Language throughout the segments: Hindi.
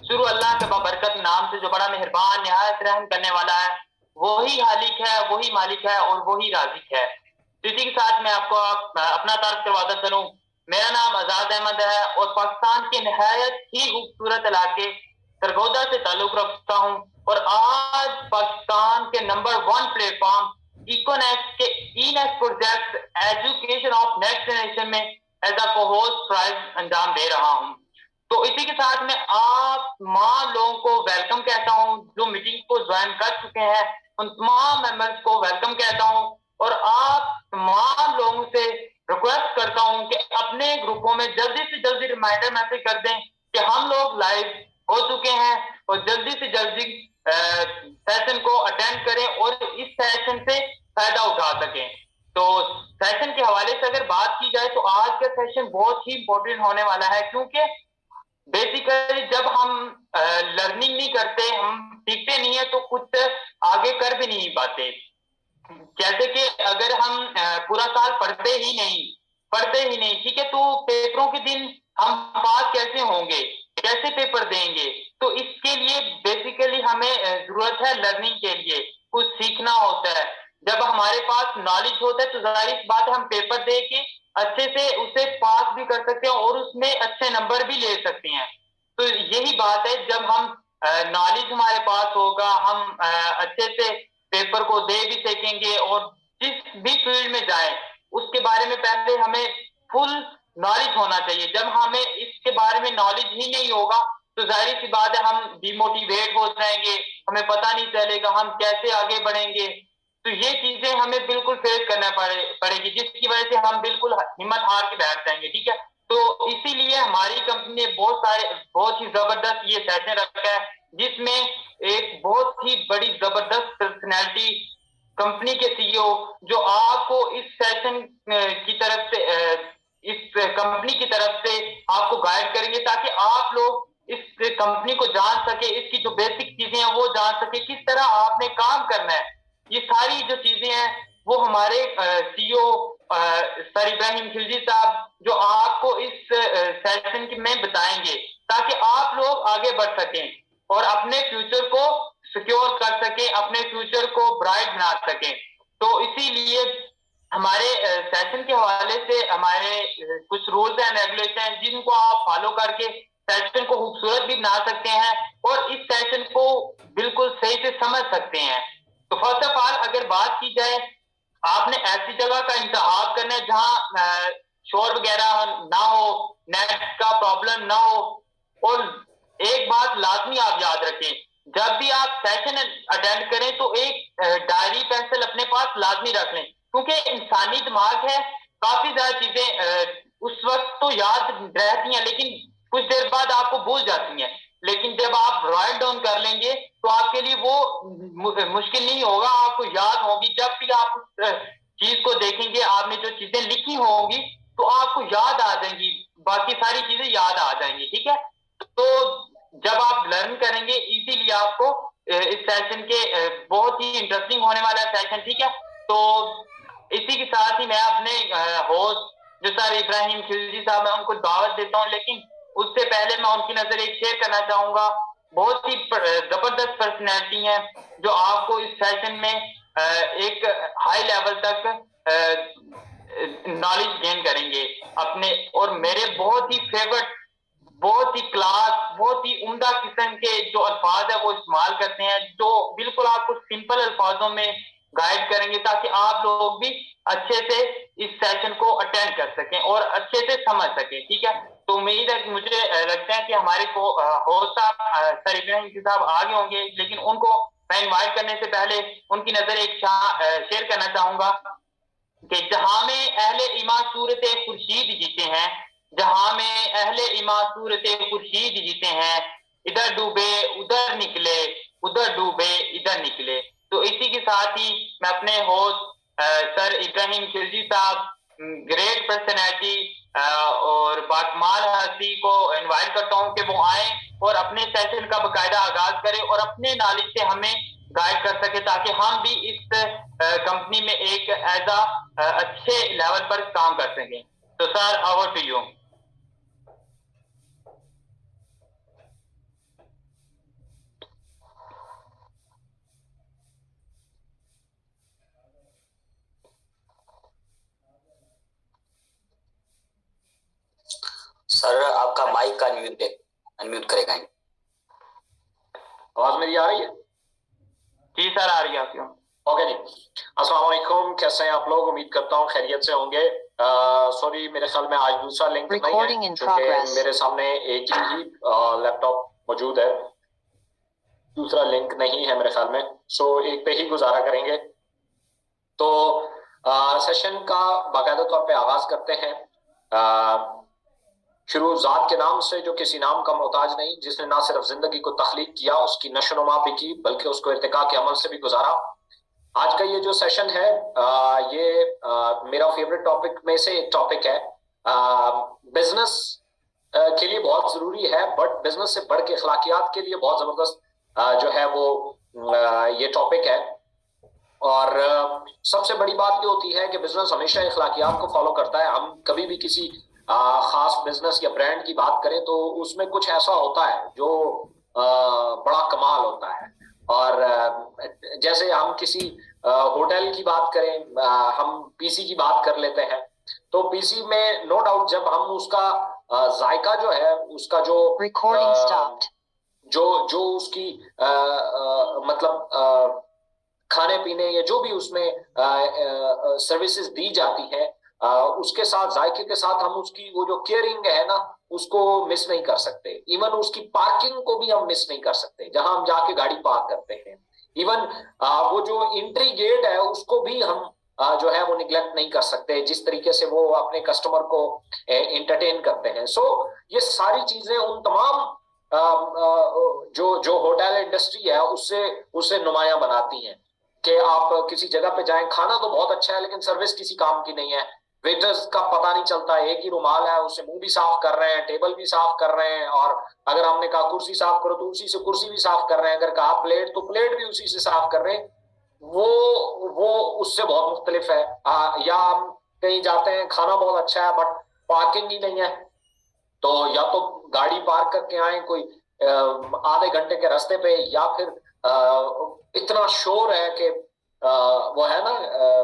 शुरू अल्लाह के बाबरकत नाम से जो बड़ा मेहरबान निहायत रहम करने वाला है। वही हालिक है, वही मालिक है और वही राजिक है। इसी के साथ मैं आपको अपना तारुफ करवाता चलूं। मेरा नाम आजाद अहमद है और पाकिस्तान के निहायत ही खूबसूरत इलाके सरगोदा से ताल्लुक रखता हूं। और आज पाकिस्तान के नंबर 1 प्लेटफॉर्म इकोनेक्ट के e next project education of next generation में एज अ को-होस्ट प्राइज अंजाम दे रहा हूं। तो इसी के साथ में आप तमाम लोगों को वेलकम कहता हूं जो मीटिंग को ज्वाइन कर चुके हैं। उन तमाम मेंबर्स को वेलकम कहता हूं और आप तमाम लोगों से रिक्वेस्ट करता हूं कि अपने ग्रुपों में जल्दी से जल्दी रिमाइंडर मैसेज कर दें कि हम लोग लाइव हो चुके हैं और जल्दी से जल्दी सेशन को अटेंड करें और इस सेशन से फायदा उठा सकें। तो सेशन के हवाले से अगर बात की जाए तो आज का सेशन बहुत ही इंपॉर्टेंट होने वाला है, क्योंकि बेसिकली जब हम लर्निंग नहीं करते, हम सीखते नहीं है तो कुछ आगे कर भी नहीं पाते। जैसे कि अगर हम पूरा साल पढ़ते ही नहीं, ठीक है, तो पेपरों के दिन हम पास कैसे होंगे, कैसे पेपर देंगे? तो इसके लिए बेसिकली हमें जरूरत है लर्निंग के लिए, कुछ सीखना होता है। जब हमारे पास नॉलेज होता है तो जाहिर सी बात है हम पेपर दे के अच्छे से उसे पास भी कर सकते हैं और उसमें अच्छे नंबर भी ले सकते हैं। तो यही बात है, जब हम नॉलेज हमारे पास होगा हम अच्छे से पेपर को दे भी सकेंगे और जिस भी फील्ड में जाए उसके बारे में पहले हमें फुल नॉलेज होना चाहिए। जब हमें इसके बारे में नॉलेज ही नहीं होगा तो जाहिर सी बात है हम डिमोटिवेट हो जाएंगे, हमें पता नहीं चलेगा हम कैसे आगे बढ़ेंगे। तो ये चीजें हमें बिल्कुल फेस करना पड़ेगी, जिसकी वजह से हम बिल्कुल हिम्मत हार के बैठ जाएंगे, ठीक है। तो इसीलिए हमारी कंपनी ने बहुत ही जबरदस्त ये सेशन रखा है, जिसमें एक बहुत ही बड़ी जबरदस्त पर्सनैलिटी कंपनी के सीईओ जो आपको इस सेशन की तरफ से इस कंपनी की तरफ से आपको गाइड करेंगे ताकि आप लोग इस कंपनी को जान सके, इसकी जो बेसिक चीजें हैं वो जान सके, किस तरह आपने काम करना है। ये सारी जो चीजें हैं वो हमारे सीईओ सर इब्राहिम खिलजी साहब जो आपको इस सेशन में बताएंगे ताकि आप लोग आगे बढ़ सकें और अपने फ्यूचर को सिक्योर कर सकें, अपने फ्यूचर को ब्राइट बना सकें। तो इसीलिए हमारे सेशन के हवाले से हमारे कुछ रूल्स एंड रेगुलेशन हैं जिनको आप फॉलो करके सेशन को खूबसूरत भी बना सकते हैं और इस सेशन को बिल्कुल सही से समझ सकते हैं। तो फर्स्ट ऑफ ऑल अगर बात की जाए, आपने ऐसी जगह का इंतखाब करना है जहां शोर वगैरह ना हो, नेट का प्रॉब्लम ना हो। और एक बात लाजमी आप याद रखें, जब भी आप सेशन अटेंड करें तो एक डायरी पेंसिल अपने पास लाजमी रख लें, क्योंकि इंसानी दिमाग है, काफी ज्यादा चीजें उस वक्त तो याद रहती हैं लेकिन कुछ देर बाद आपको भूल जाती हैं। लेकिन जब आप राइट डाउन कर लेंगे तो आपके लिए वो मुश्किल नहीं होगा, आपको याद होगी। जब भी आप उस चीज को देखेंगे, आपने जो चीजें लिखी होंगी तो आपको याद आ जाएंगी, बाकी सारी चीजें याद आ जाएंगी, ठीक है। तो जब आप लर्न करेंगे इजीली आपको इस सेशन के बहुत ही इंटरेस्टिंग होने वाला है सेशन, ठीक है। तो इसी के साथ ही मैं अपने होस्ट जो सर इब्राहिम खिलजी साहब है उनको दावत देता हूं, लेकिन उससे पहले मैं उनकी नजर एक शेयर करना चाहूंगा। बहुत ही जबरदस्त पर्सनैलिटी है जो आपको इस सेशन में एक हाई लेवल तक नॉलेज गेन करेंगे अपने। और मेरे बहुत ही फेवरेट, बहुत ही क्लास, बहुत ही उम्दा किस्म के जो अल्फाज है वो इस्तेमाल करते हैं, जो बिल्कुल आपको सिंपल अल्फाजों में गाइड करेंगे ताकि आप लोग भी अच्छे से इस सेशन को अटेंड कर सकें और अच्छे से समझ सकें, ठीक है। तो उम्मीद है कि मुझे लगता है कि हमारे को होस्ट साहब सर इब्राहिम साहब आगे होंगे, लेकिन उनको मैं इन्वाइट करने से पहले उनकी नजर एक शेयर करना चाहूंगा कि जहां में अहले ईमान सूरत खुर्शीद जीते हैं, जहां में अहले ईमान सूरत खुर्शीद जीते हैं, इधर डूबे उधर निकले, उधर डूबे इधर निकले। तो इसी के साथ ही मैं अपने होस्ट सर इब्राहिम खिलजी साहब, ग्रेट पर्सनैलिटी और बाकमाल हस्ती को इनवाइट करता हूं कि वो आए और अपने सेशन का बकायदा आगाज करें और अपने नॉलेज से हमें गाइड कर सके ताकि हम भी इस कंपनी में एक एज अच्छे लेवल पर काम कर सकें। तो सर ओवर टू यू। आपका माइक का अनम्यूट करेगा। आवाज मेरी आ रही है? जी सर, आ रही है आपकी। ओके जी, अस्सलाम वालेकुम, कैसे हैं आप लोग? उम्मीद करता हूँ खैरियत से होंगे। सॉरी, मेरे ख्याल में आज दूसरा लिंक नहीं है क्योंकि मेरे सामने एक ही लैपटॉप मौजूद है, दूसरा लिंक नहीं है मेरे ख्याल में। सो एक पे ही गुजारा करेंगे। तो सेशन का बाकायदा तौर पे आगाज करते हैं। शुरू जात के नाम से जो किसी नाम का मोहताज नहीं, जिसने ना सिर्फ जिंदगी को तख्लीक किया, उसकी नशोनुमा भी की, बल्कि उसको इर्तिका के अमल से भी गुजारा। आज का ये जो सेशन है ये मेरा फेवरेट टॉपिक में से एक टॉपिक है। बिजनेस के लिए बहुत जरूरी है, बट बिजनेस से बढ़ के अखलाकियात के लिए बहुत जबरदस्त जो है वो ये टॉपिक है। और सबसे बड़ी बात ये होती है कि बिजनेस हमेशा अखलाकियात को फॉलो करता है। हम कभी भी किसी खास बिजनेस या ब्रांड की बात करें तो उसमें कुछ ऐसा होता है जो बड़ा कमाल होता है। और जैसे हम किसी होटल की बात करें, हम पीसी की बात कर लेते हैं, तो पीसी में नो डाउट जब हम उसका जायका जो है, उसका जो जो उसकी मतलब खाने पीने या जो भी उसमें सर्विसेज दी जाती है, उसके साथ जायके के साथ हम उसकी वो जो केयरिंग है ना, उसको मिस नहीं कर सकते। इवन उसकी पार्किंग को भी हम मिस नहीं कर सकते, जहां हम जाके गाड़ी पार्क करते हैं। इवन वो जो एंट्री गेट है उसको भी हम जो है वो निगलेक्ट नहीं कर सकते, जिस तरीके से वो अपने कस्टमर को एंटरटेन करते हैं। सो ये सारी चीजें उन तमाम जो होटल इंडस्ट्री है उससे नुमाया बनाती हैं कि आप किसी जगह पे जाएं, खाना तो बहुत अच्छा है लेकिन सर्विस किसी काम की नहीं है। वेटर्स का पता नहीं चलता, एक ही रुमाल है, उससे मुंह भी साफ कर रहे हैं, टेबल भी साफ कर रहे हैं, और अगर हमने कहा कुर्सी साफ करो तो उसी से कुर्सी भी साफ कर रहे हैं, अगर कहा प्लेट तो प्लेट भी उसी से साफ कर रहे हैं। वो उससे बहुत मुख्तलिफ है। या हम कहीं जाते हैं, खाना बहुत अच्छा है बट पार्किंग ही नहीं है, तो या तो गाड़ी पार्क करके आए कोई आधे घंटे के रास्ते पे, या फिर इतना शोर है कि वो है ना,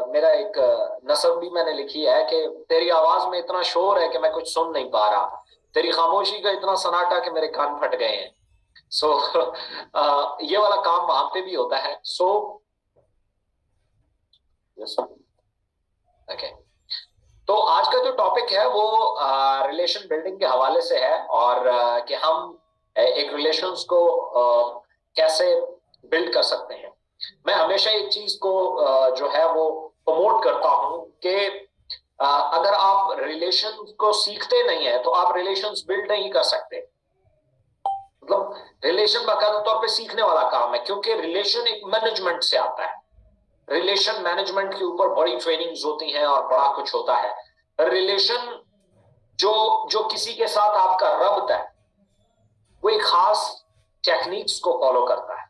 मेरा एक नस्म भी मैंने लिखी है कि तेरी आवाज में इतना शोर है कि मैं कुछ सुन नहीं पा रहा, तेरी खामोशी का इतना सन्नाटा कि मेरे कान फट गए हैं। सो ये वाला काम वहां पे भी होता है। सो ओके, तो आज का जो टॉपिक है वो रिलेशन बिल्डिंग के हवाले से है, और कि हम एक रिलेशंस को कैसे बिल्ड कर सकते हैं। मैं हमेशा एक चीज को जो है वो प्रमोट करता हूं कि अगर आप रिलेशन को सीखते नहीं है तो आप रिलेशंस बिल्ड नहीं कर सकते। मतलब रिलेशन बाकायदा तौर पे सीखने वाला काम है, क्योंकि रिलेशन एक मैनेजमेंट से आता है। रिलेशन मैनेजमेंट के ऊपर बड़ी ट्रेनिंग्स होती हैं और बड़ा कुछ होता है। रिलेशन जो किसी के साथ आपका रब्त है वो एक खास टेक्निक्स को फॉलो करता है,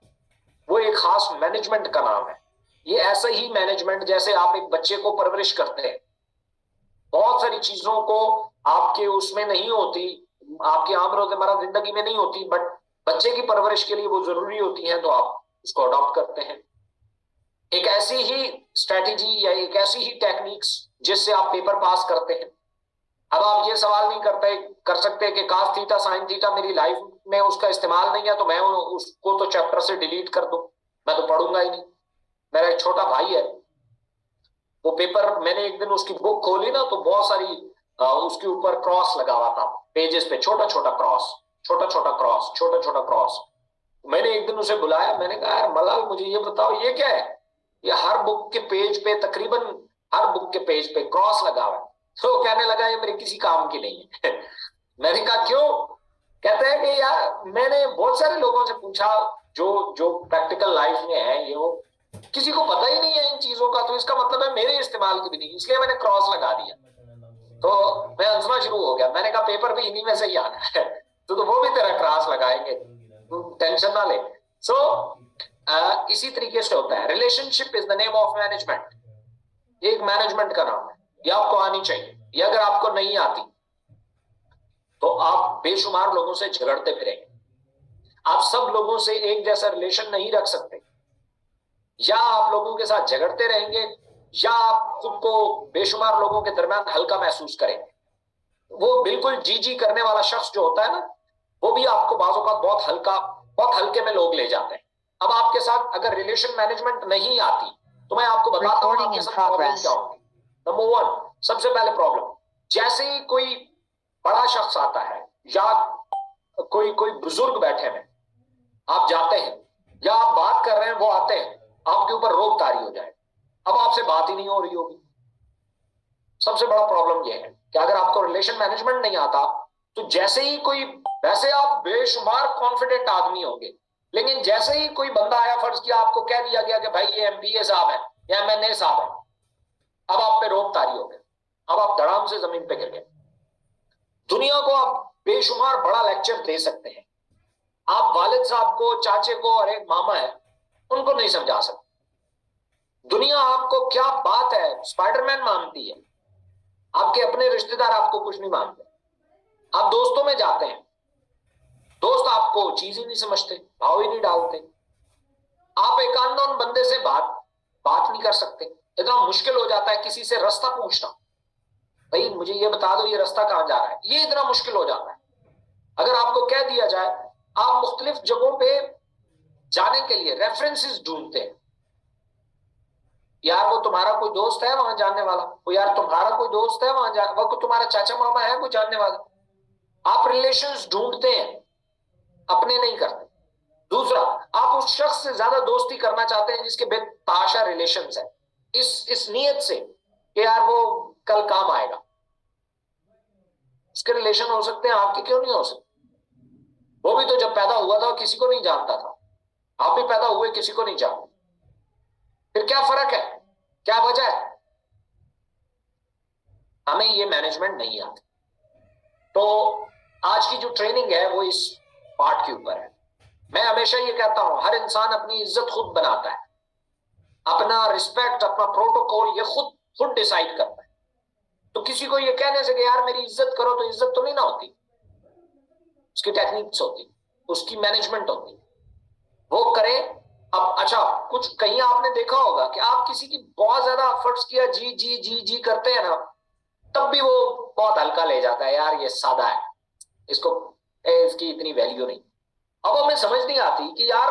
वो एक खास मैनेजमेंट का नाम है। ये ऐसा ही मैनेजमेंट जैसे आप एक बच्चे को परवरिश करते हैं, बहुत सारी चीजों को आपके उसमें नहीं होती, आपकी आम रोजमर्रा जिंदगी में नहीं होती, बट बच्चे की परवरिश के लिए वो जरूरी होती है, तो आप उसको अडॉप्ट करते हैं। एक ऐसी ही स्ट्रेटेजी या एक ऐसी ही टेक्निक्स जिससे आप पेपर पास करते हैं। अब आप ये सवाल नहीं कर सकते कि कास थीटा साइन थीटा मेरी लाइफ में उसका इस्तेमाल नहीं है तो मैं उसको तो चैप्टर से डिलीट कर दूं, मैं तो पढ़ूंगा ही नहीं। मेरा एक छोटा भाई है, वो पेपर मैंने एक दिन उसकी बुक खोली ना तो बहुत सारी उसके ऊपर क्रॉस लगा हुआ था पेजेस पे, छोटा छोटा क्रॉस, छोटा छोटा क्रॉस, छोटा छोटा क्रॉस। मैंने एक दिन उसे बुलाया, मैंने कहा यार मलाल मुझे ये बताओ ये क्या है? ये हर बुक के पेज पे, तकरीबन हर बुक के पेज पे क्रॉस लगा हुआ है। तो कहने लगा ये मेरे किसी काम की नहीं है। मैंने कहा क्यों? कहते हैं कि यार मैंने बहुत सारे लोगों से पूछा जो जो प्रैक्टिकल लाइफ में है, ये वो किसी को पता ही नहीं है इन चीजों का, तो इसका मतलब है मेरे इस्तेमाल की भी नहीं, इसलिए मैंने क्रॉस लगा दिया। तो मैं हंसना शुरू हो गया, मैंने कहा पेपर भी इन्हीं में से ही आना है, तो वो भी तेरा क्रॉस लगाएंगे, तुम टेंशन ना ले। सो इसी तरीके से होता है। Relationship is the name of management, एक मैनेजमेंट का नाम है, ये आपको आनी चाहिए। ये अगर आपको नहीं आती तो आप बेशुमार लोगों से झगड़ते फिरेंगे, आप सब लोगों से एक जैसा रिलेशन नहीं रख सकते। या आप लोगों के साथ झगड़ते रहेंगे या आप खुद को बेशुमार लोगों के दरमियान हल्का महसूस करेंगे। वो बिल्कुल जी जी करने वाला शख्स जो होता है ना, वो भी आपको बाज़ औक़ात बहुत हल्के में लोग ले जाते हैं। अब आपके साथ अगर रिलेशन मैनेजमेंट नहीं आती तो मैं आपको बताता हूं आपके साथ प्रॉब्लम क्या होगी। नंबर वन, सबसे पहले प्रॉब्लम, जैसे ही कोई बड़ा शख्स आता है या कोई कोई बुजुर्ग बैठे हैं, आप जाते हैं या आप बात कर रहे हैं, वो आते हैं, आपके ऊपर रोक तारी हो जाए, अब आपसे बात ही नहीं हो रही होगी। सबसे बड़ा प्रॉब्लम यह है कि अगर आपको रिलेशन मैनेजमेंट नहीं आता तो जैसे ही कोई, वैसे आप बेशुमार कॉन्फिडेंट आदमी होंगे, लेकिन जैसे ही कोई बंदा आया, फर्ज किया आपको कह दिया गया कि भाई ये एमपीए साहब है या एमएनए साहब है, अब आप पे रोक तारी हो गए, अब आप धड़ाम से जमीन पे गिर गए। दुनिया को आप बेशुमार बड़ा लेक्चर दे सकते हैं, आप वालिद साहब को, चाचे को, और एक मामा है उनको नहीं समझा सकते। दुनिया आपको क्या बात है स्पाइडरमैन मानती है, आपके अपने रिश्तेदार आपको कुछ नहीं मानते। आप दोस्तों में जाते हैं, दोस्त आपको चीज ही नहीं समझते, भाव ही नहीं डालते। आप एक अननोन बंदे से बात नहीं कर सकते, इतना मुश्किल हो जाता है किसी से रास्ता पूछना, भाई मुझे ये बता दो ये रास्ता कहां जा रहा है, ये इतना मुश्किल हो जाता है। अगर आपको कह दिया जाए, आप मुख्तलिफ जगहों पे जाने के लिए रेफरेंसेस ढूंढते हैं, यार वो तुम्हारा कोई दोस्त है वहां जानने वाला, वो यार तुम्हारा कोई दोस्त है वहां वो तुम्हारा चाचा मामा है कोई जानने वाला। आप रिलेशंस ढूंढते हैं, अपने नहीं करते। दूसरा, आप उस शख्स से ज्यादा दोस्ती करना चाहते हैं जिसके बेतहाशा रिलेशंस है, इस नीयत से कि यार वो कल काम आएगा। उसके रिलेशन हो सकते हैं, आपके क्यों नहीं हो सकते? वो भी तो जब पैदा हुआ था किसी को नहीं जानता था, आप भी पैदा हुए किसी को नहीं जानते, फिर क्या फर्क है, क्या वजह है? हमें ये मैनेजमेंट नहीं आती। तो आज की जो ट्रेनिंग है वो इस पार्ट के ऊपर है। मैं हमेशा ये कहता हूं, हर इंसान अपनी इज्जत खुद बनाता है, अपना रिस्पेक्ट, अपना प्रोटोकॉल ये खुद डिसाइड करता है। तो किसी को ये कहने से कि यार मेरी इज्जत करो, तो इज्जत तो नहीं ना होती, उसकी टेक्निक्स होती, उसकी मैनेजमेंट होती, वो करे। अब अच्छा, कुछ कहीं आपने देखा होगा कि आप किसी की बहुत ज्यादा एफर्ट्स किया, जी जी जी जी करते हैं ना, तब भी वो बहुत हल्का ले जाता है, यार ये सादा है, इसकी इतनी वैल्यू नहीं। अब हमें समझ नहीं आती कि यार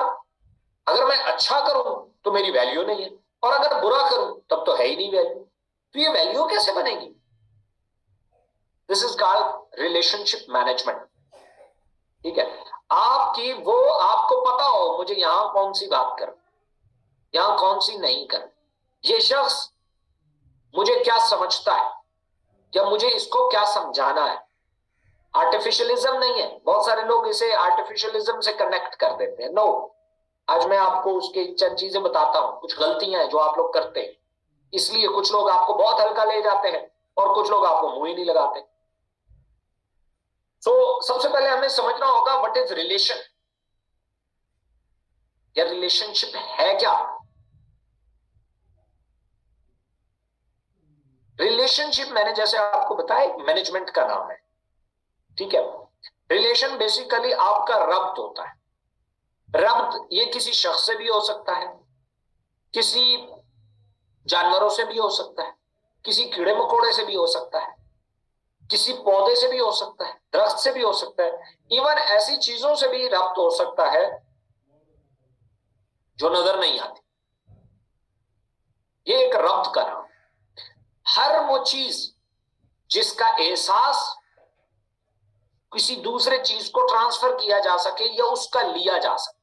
अगर मैं अच्छा करूं तो मेरी वैल्यू नहीं है, और अगर बुरा करूं तब तो है ही नहीं वैल्यू, तो ये वैल्यू कैसे बनेगी? This is called relationship management. ठीक है, आपको पता हो मुझे यहां कौन सी बात कर, यहां कौन सी नहीं कर, ये शख्स मुझे क्या समझता है या मुझे इसको क्या समझाना है। आर्टिफिशियलिज्म नहीं है, बहुत सारे लोग इसे आर्टिफिशियलिज्म से कनेक्ट कर देते हैं। नो, आज मैं आपको उसकी चंद चीजें बताता हूं, कुछ गलतियां हैं जो आप लोग करते हैं, इसलिए कुछ लोग आपको बहुत हल्का ले जाते हैं और कुछ लोग आपको मुंह ही नहीं लगाते। तो सबसे पहले हमें समझना होगा व्हाट इज रिलेशन या रिलेशनशिप है क्या। रिलेशनशिप मैंने जैसे आपको बताया मैनेजमेंट का नाम है। ठीक है, रिलेशन बेसिकली आपका रब्त होता है। रब्त ये किसी शख्स से भी हो सकता है, किसी जानवरों से भी हो सकता है, किसी कीड़े मकोड़े से भी हो सकता है, किसी पौधे से भी हो सकता है, दरख्त से भी हो सकता है, इवन ऐसी चीजों से भी रब्त हो सकता है जो नजर नहीं आती। ये एक रब्त का नाम। हर वो चीज जिसका एहसास किसी दूसरे चीज को ट्रांसफर किया जा सके या उसका लिया जा सके,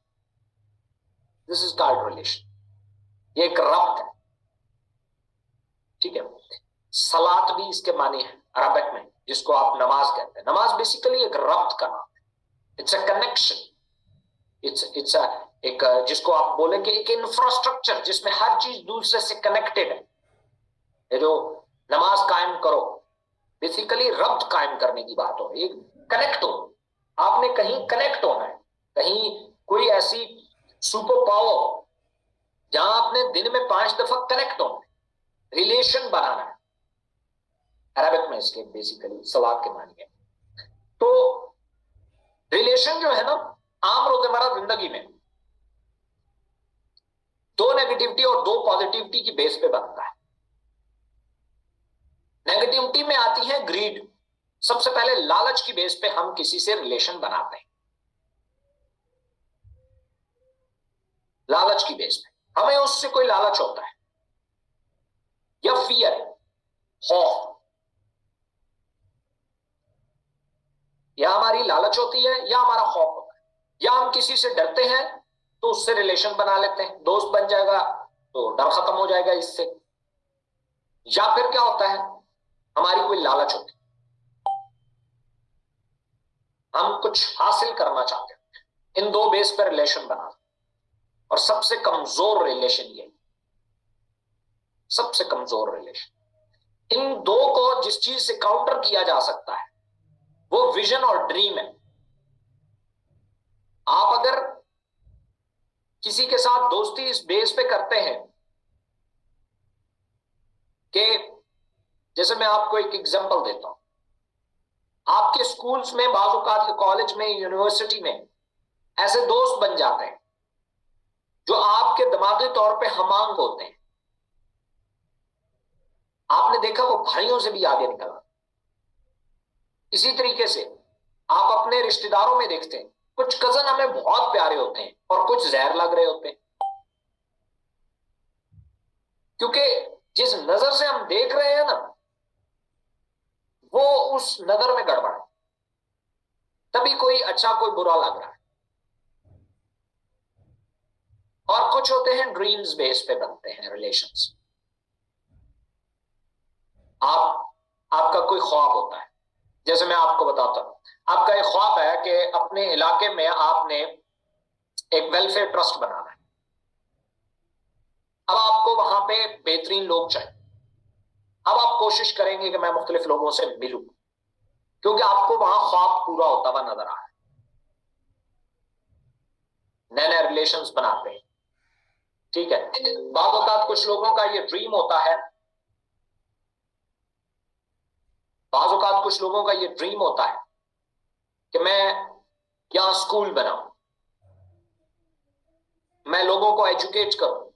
दिस इज कॉल्ड रिलेशन। ये एक रब्त है। ठीक है, सलात भी इसके माने हैं अरबिक में, जिसको आप नमाज कहते हैं। नमाज बेसिकली एक रब्त का नाम है, इट्स अ कनेक्शन, इट्स एक जिसको आप बोले कि एक इंफ्रास्ट्रक्चर जिसमें हर चीज दूसरे से कनेक्टेड है। ये जो नमाज कायम करो, बेसिकली रब्त कायम करने की बात हो, एक कनेक्ट हो, आपने कहीं कनेक्ट होना है, कहीं कोई ऐसी सुपर पावर जहां आपने दिन में 5 दफा कनेक्ट होना है, रिलेशन बनाना है। अरबिक में इसके बेसिकली सलात के मानी है। तो रिलेशन जो है ना, आम रोजमर्रा जिंदगी में 2 नेगेटिविटी और 2 पॉजिटिविटी की बेस पे बनता है। नेगेटिविटी में आती है ग्रीड, सबसे पहले लालच की बेस पे हम किसी से रिलेशन बनाते हैं। लालच की बेस पे हमें उससे कोई लालच होता है, या फियर, खौफ, या हमारी लालच होती है या हमारा खौफ होता है, या हम किसी से डरते हैं तो उससे रिलेशन बना लेते हैं, दोस्त बन जाएगा तो डर खत्म हो जाएगा इससे, या फिर क्या होता है, हमारी कोई लालच होती है, हम कुछ हासिल करना चाहते हैं। इन दो बेस पर रिलेशन बना, और सबसे कमजोर रिलेशन ये, सबसे कमजोर रिलेशन, इन दो को जिस चीज से काउंटर किया जा सकता है वो विजन और ड्रीम है। आप अगर किसी के साथ दोस्ती इस बेस पे करते हैं कि, जैसे मैं आपको एक एग्जांपल देता हूं, आपके स्कूल्स में, बाज़ औक़ात के कॉलेज में, यूनिवर्सिटी में ऐसे दोस्त बन जाते हैं जो आपके दिमागी तौर पे हमांग होते हैं। आपने देखा वो भाइयों से भी आगे निकला। इसी तरीके से आप अपने रिश्तेदारों में देखते हैं, कुछ कजन हमें बहुत प्यारे होते हैं और कुछ जहर लग रहे होते हैं, क्योंकि जिस नजर से हम देख रहे हैं ना, वो उस नजर में गड़बड़ है, तभी कोई अच्छा कोई बुरा लग रहा है। और कुछ होते हैं ड्रीम्स बेस पे बनते हैं रिलेशंस। आपका कोई ख्वाब होता है, जैसे मैं आपको बताता हूं, आपका एक ख्वाब है कि अपने इलाके में आपने एक वेलफेयर ट्रस्ट बनाना है। अब आपको वहां पे बेहतरीन लोग चाहिए। अब आप कोशिश करेंगे कि मैं मुख्तलिफ लोगों से मिलूं, क्योंकि आपको वहां ख्वाब पूरा होता हुआ नजर आ रहा है। नए नए रिलेशंस बनाते हैं, ठीक है। बाद औक़ात कुछ लोगों का ये ड्रीम होता है, बाज़ औक़ात कुछ लोगों का ये ड्रीम होता है कि मैं यहां स्कूल बनाऊं, मैं लोगों को एजुकेट करूं।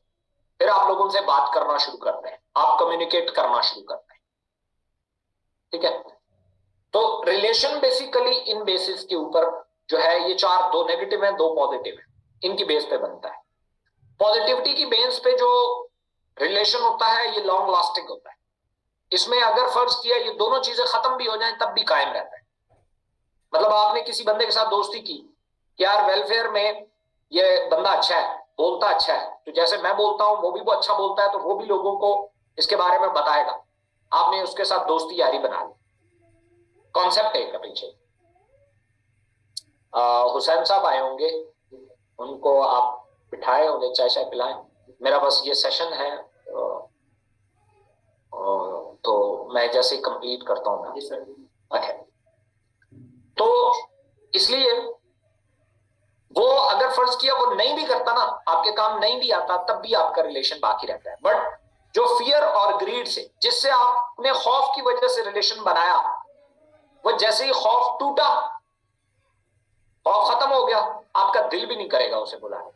फिर आप लोगों से बात करना शुरू करते हैं, आप कम्युनिकेट करना शुरू करते हैं, ठीक है। तो रिलेशन बेसिकली इन बेसिस के ऊपर जो है, ये चार, दो नेगेटिव है, दो पॉजिटिव है, इनकी बेस पे बनता है। पॉजिटिविटी की बेस पे जो रिलेशन होता है ये लॉन्ग लास्टिंग होता है। इसमें अगर फर्ज किया ये दोनों चीजें खत्म भी हो जाएं तब भी कायम रहता है। मतलब आपने किसी बंदे के साथ दोस्ती की कि यार वेलफेयर में ये बंदा अच्छा है, बोलता अच्छा है, तो जैसे मैं बोलता हूं वो भी वो अच्छा बोलता है, तो वो भी लोगों को इसके बारे में बताएगा। आपने उसके साथ दोस्ती यारी बना ली। कॉन्सेप्ट है इसका पीछे। हुसैन साहब आए होंगे, उनको आप बिठाए, उन्हें चाय शाय पिलाएं। मेरा बस ये सेशन है, तो मैं जैसे ही कंप्लीट करता हूँ ना, ओके। तो इसलिए वो अगर फर्ज किया वो नहीं भी करता ना, आपके काम नहीं भी आता, तब भी आपका रिलेशन बाकी रहता है। बट जो फियर और ग्रीड से, जिससे आपने खौफ की वजह से रिलेशन बनाया, वो जैसे ही खौफ टूटा, खौफ खत्म हो गया, आपका दिल भी नहीं करेगा उसे बुलाने।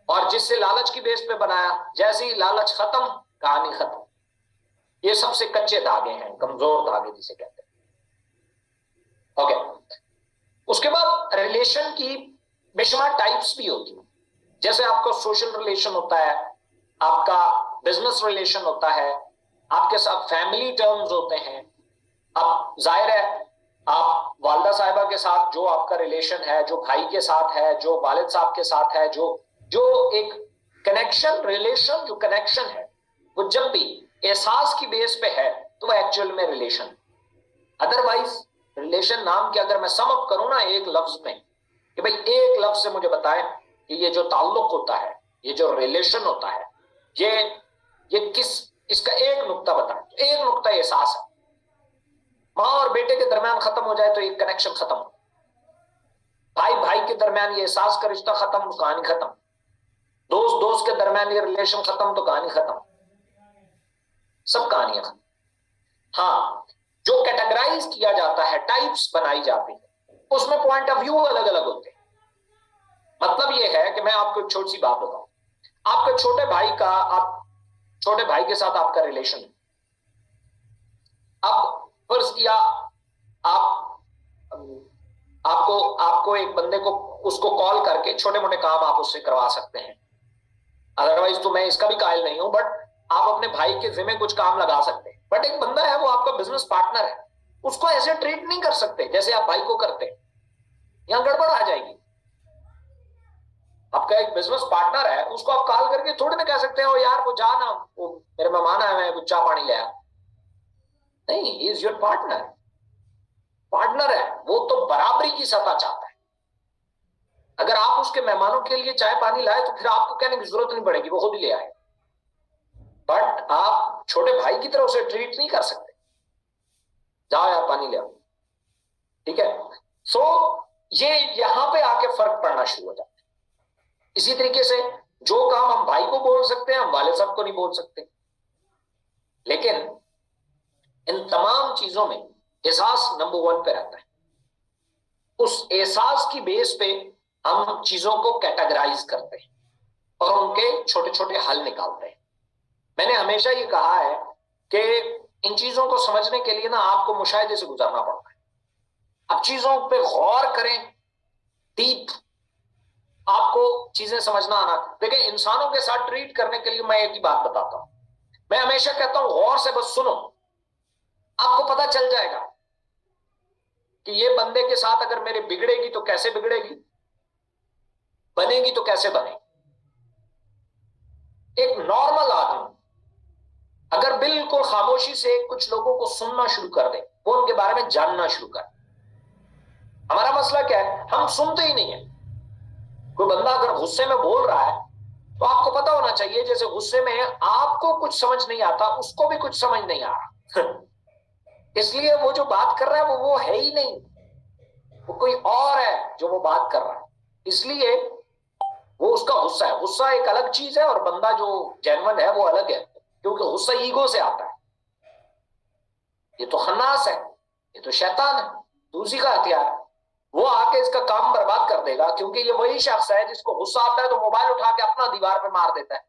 और जिससे लालच की बेस पे बनाया, जैसे ही लालच खत्म, कहानी खत्म। ये सबसे कच्चे धागे हैं, कमजोर धागे जिसे कहते हैं, ओके। उसके बाद रिलेशन की बेशुमार टाइप्स भी होती है। जैसे आपका सोशल रिलेशन होता है, आपका बिजनेस रिलेशन होता है, आपके साथ फैमिली टर्म्स होते हैं। अब जाहिर है आप वालिदा साहिबा के साथ जो आपका रिलेशन है, जो भाई के साथ है, जो वालिद साहब के साथ है, जो जो एक कनेक्शन, रिलेशन, जो कनेक्शन है, वो जब भी एहसास की बेस पे है तो वो एक्चुअल में रिलेशन। अदरवाइज रिलेशन नाम के अगर मैं सम अप करूं ना एक लफ्ज में, कि भाई एक लफ्ज से मुझे बताएं कि ये जो ताल्लुक होता है, ये जो रिलेशन होता है, ये किस, इसका एक नुक्ता बताएं। एक नुक्ता एहसास है। माँ और बेटे के दरमियान खत्म हो जाए तो एक कनेक्शन खत्म, भाई भाई के दरमियान ये एहसास का रिश्ता खत्म, तो कहानी खत्म, दोस्त दोस्त के दरमियान ये रिलेशन खत्म, तो कहानी खत्म, सब कहानियां खत्म। हाँ, जो कैटेगराइज किया जाता है, टाइप्स बनाई जाती है, उसमें पॉइंट ऑफ व्यू अलग अलग होते हैं। मतलब ये है कि मैं आपको एक छोटी सी बात बताऊं, आपके छोटे भाई का, आप छोटे भाई के साथ आपका रिलेशन है। अब फर्ज किया आप आपको आपको एक बंदे को उसको कॉल करके छोटे मोटे काम आप उससे करवा सकते हैं। अदरवाइज तो मैं इसका भी कायल नहीं हूं, बट आप अपने भाई के जिम्मे कुछ काम लगा सकते हैं। बट एक बंदा है वो आपका बिजनेस पार्टनर है, उसको ऐसे ट्रीट नहीं कर सकते जैसे आप भाई को करते हैं, यहां गड़बड़ आ जाएगी। आपका एक बिजनेस पार्टनर है, उसको आप कॉल करके थोड़ी ना कह सकते हो यार वो जा ना, वो मेरे मेहमान आए हैं, कुछ चाय पानी ले आ। नहीं, he is your partner. Partner है वो तो बराबरी की सत्ता चाहता है। अगर आप उसके मेहमानों के लिए चाय पानी लाए तो फिर आपको कहने की जरूरत नहीं पड़ेगी, वो खुद ही ले आए। बट आप छोटे भाई की तरह उसे ट्रीट नहीं कर सकते, जाओ यार पानी ले आओ, ठीक है। सो ये यहां पे आके फर्क पड़ना शुरू हो जाता है। इसी तरीके से जो काम हम भाई को बोल सकते हैं हम वाले साहब को नहीं बोल सकते। लेकिन इन तमाम चीजों में एहसास नंबर 1 पे रहता है। उस एहसास की बेस पे हम चीजों को कैटेगराइज करते हैं और उनके छोटे छोटे हल निकालते हैं। मैंने हमेशा ये कहा है कि इन चीजों को समझने के लिए ना आपको मुशाहिदे से गुजरना पड़ता है। अब चीजों पे गौर करें, डीप, आपको चीजें समझना आना। देखिए, इंसानों के साथ ट्रीट करने के लिए मैं एक ही बात बताता हूं, मैं हमेशा कहता हूं गौर से बस सुनो, आपको पता चल जाएगा कि ये बंदे के साथ अगर मेरे बिगड़ेगी तो कैसे बिगड़ेगी, बनेगी तो कैसे बनेगी। एक नॉर्मल आदमी अगर बिल्कुल खामोशी से कुछ लोगों को सुनना शुरू कर दे, वो उनके बारे में जानना शुरू कर। हमारा मसला क्या है, हम सुनते ही नहीं है। कोई बंदा अगर गुस्से में बोल रहा है तो आपको पता होना चाहिए जैसे गुस्से में आपको कुछ समझ नहीं आता, उसको भी कुछ समझ नहीं आ रहा इसलिए वो जो बात कर रहा है वो है ही नहीं, वो कोई और है जो वो बात कर रहा है। इसलिए वो उसका गुस्सा है। गुस्सा एक अलग चीज है और बंदा जो जेन्युइन है वो अलग है, क्योंकि गुस्सा ईगो से आता है। ये तो खन्नास है, ये तो शैतान है, तो उसी का हथियार है। वो आके इसका काम बर्बाद कर देगा, क्योंकि ये वही शख्स है जिसको गुस्सा आता है तो मोबाइल उठा के अपना दीवार पे मार देता है।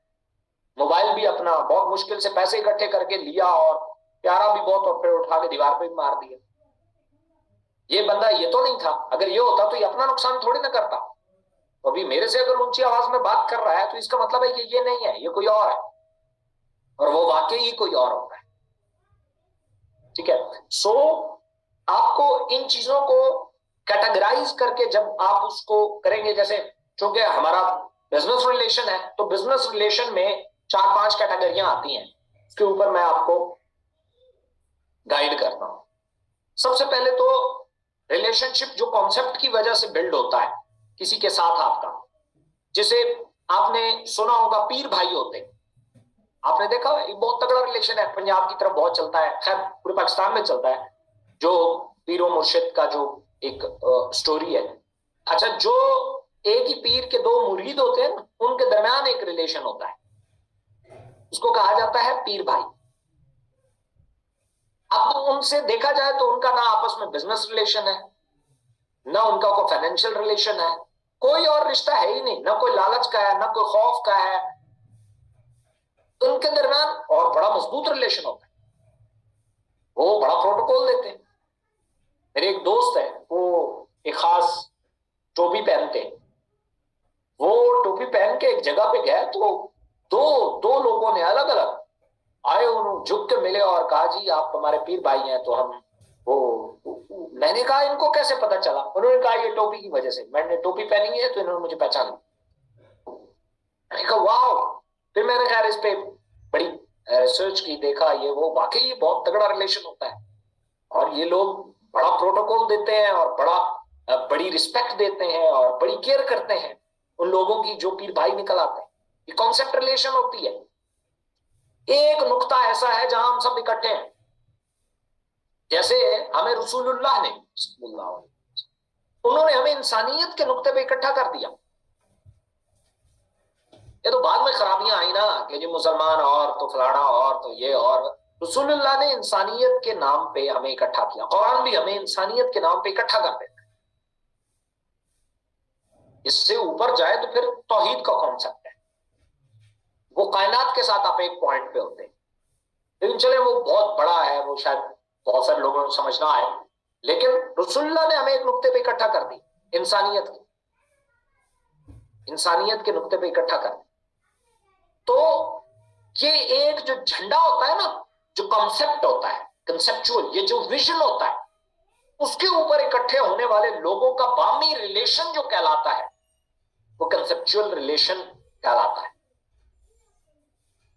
मोबाइल भी अपना बहुत मुश्किल से पैसे इकट्ठे करके लिया और प्यारा भी बहुत, और फिर उठा के दीवार पे भी मार दिया। ये बंदा ये तो नहीं था, अगर ये होता तो ये अपना नुकसान थोड़ी ना करता। अभी मेरे से अगर ऊंची आवाज में बात कर रहा है तो इसका मतलब है कि ये नहीं है, ये कोई और है, और वो वाकई ही कोई और होता है, ठीक है। सो आपको इन चीजों को कैटेगराइज करके जब आप उसको करेंगे, जैसे चूंकि हमारा बिजनेस रिलेशन है तो बिजनेस रिलेशन में 4-5 कैटेगरियां आती हैं, उसके ऊपर मैं आपको गाइड करता हूं। सबसे पहले तो रिलेशनशिप जो कॉन्सेप्ट की वजह से बिल्ड होता है किसी के साथ आपका, जिसे आपने सुना होगा पीर भाई होते हैं। आपने देखा ये बहुत तगड़ा रिलेशन है, पंजाब की तरफ बहुत चलता है, खैर पूरे पाकिस्तान में चलता है, जो पीरो मुर्शिद का जो एक स्टोरी है। अच्छा, जो एक ही पीर के 2 मुरीद होते हैं ना, उनके दरमियान एक रिलेशन होता है, उसको कहा जाता है पीर भाई। अब तो उनसे देखा जाए तो उनका ना आपस में बिजनेस रिलेशन है, ना उनका कोई फाइनेंशियल रिलेशन है, कोई और रिश्ता है ही नहीं, ना कोई लालच का है ना कोई खौफ का है। उनके दरमियान और बड़ा मजबूत रिलेशन होता है, वो बड़ा प्रोटोकॉल देते हैं। मेरे एक दोस्त है, वो एक खास टोपी पहनते हैं। वो टोपी पहन के एक जगह पे गए तो दो दो लोगों ने अलग अलग आए, उन्होंने झुक के मिले और कहा जी आप हमारे पीर भाई हैं। तो हम मैंने कहा इनको कैसे पता चला? उन्होंने कहा ये टोपी की वजह से, मैंने टोपी पहनी है तो इन्होंने मुझे पहचान लिया। मैंने कहा वाह। फिर मैंने खैर इस पे बड़ी रिसर्च की, देखा ये वो, वाकई ये बहुत तगड़ा रिलेशन होता है और ये लोग बड़ा प्रोटोकॉल देते हैं और बड़ी रिस्पेक्ट देते हैं और बड़ी केयर करते हैं उन लोगों की जो पीर भाई निकल आते हैं। ये कॉन्सेप्ट रिलेशन होती है। एक नुक्ता ऐसा है जहां हम सब इकट्ठे हैं, जैसे हमें रसूलुल्लाह ने, उन्होंने हमें इंसानियत के नुक्ते पे इकट्ठा कर दिया। ये तो बाद में खराबियां आई ना कि जी मुसलमान और तो फलाना और तो ये, और रसूलुल्लाह ने इंसानियत के नाम पे हमें इकट्ठा किया। कुरान भी हमें इंसानियत के नाम पे इकट्ठा कर देता है। इससे ऊपर जाए तो फिर तौहीद का कॉन्सेप्ट है, वो कायनात के साथ आप एक पॉइंट पे होते हैं। लेकिन चले वो बहुत बड़ा है, वो शायद बहुत सारे लोगों को समझना आए, लेकिन रसूलुल्लाह ने हमें एक नुक्ते पे इकट्ठा कर दी, इंसानियत के नुक्ते पे इकट्ठा कर दी। तो ये एक जो झंडा होता है ना, जो कॉन्सेप्ट होता है, कंसेप्चुअल, ये जो विजन होता है, उसके ऊपर इकट्ठे होने वाले लोगों का बामी रिलेशन जो कहलाता है, वो कंसेप्चुअल रिलेशन कहलाता है।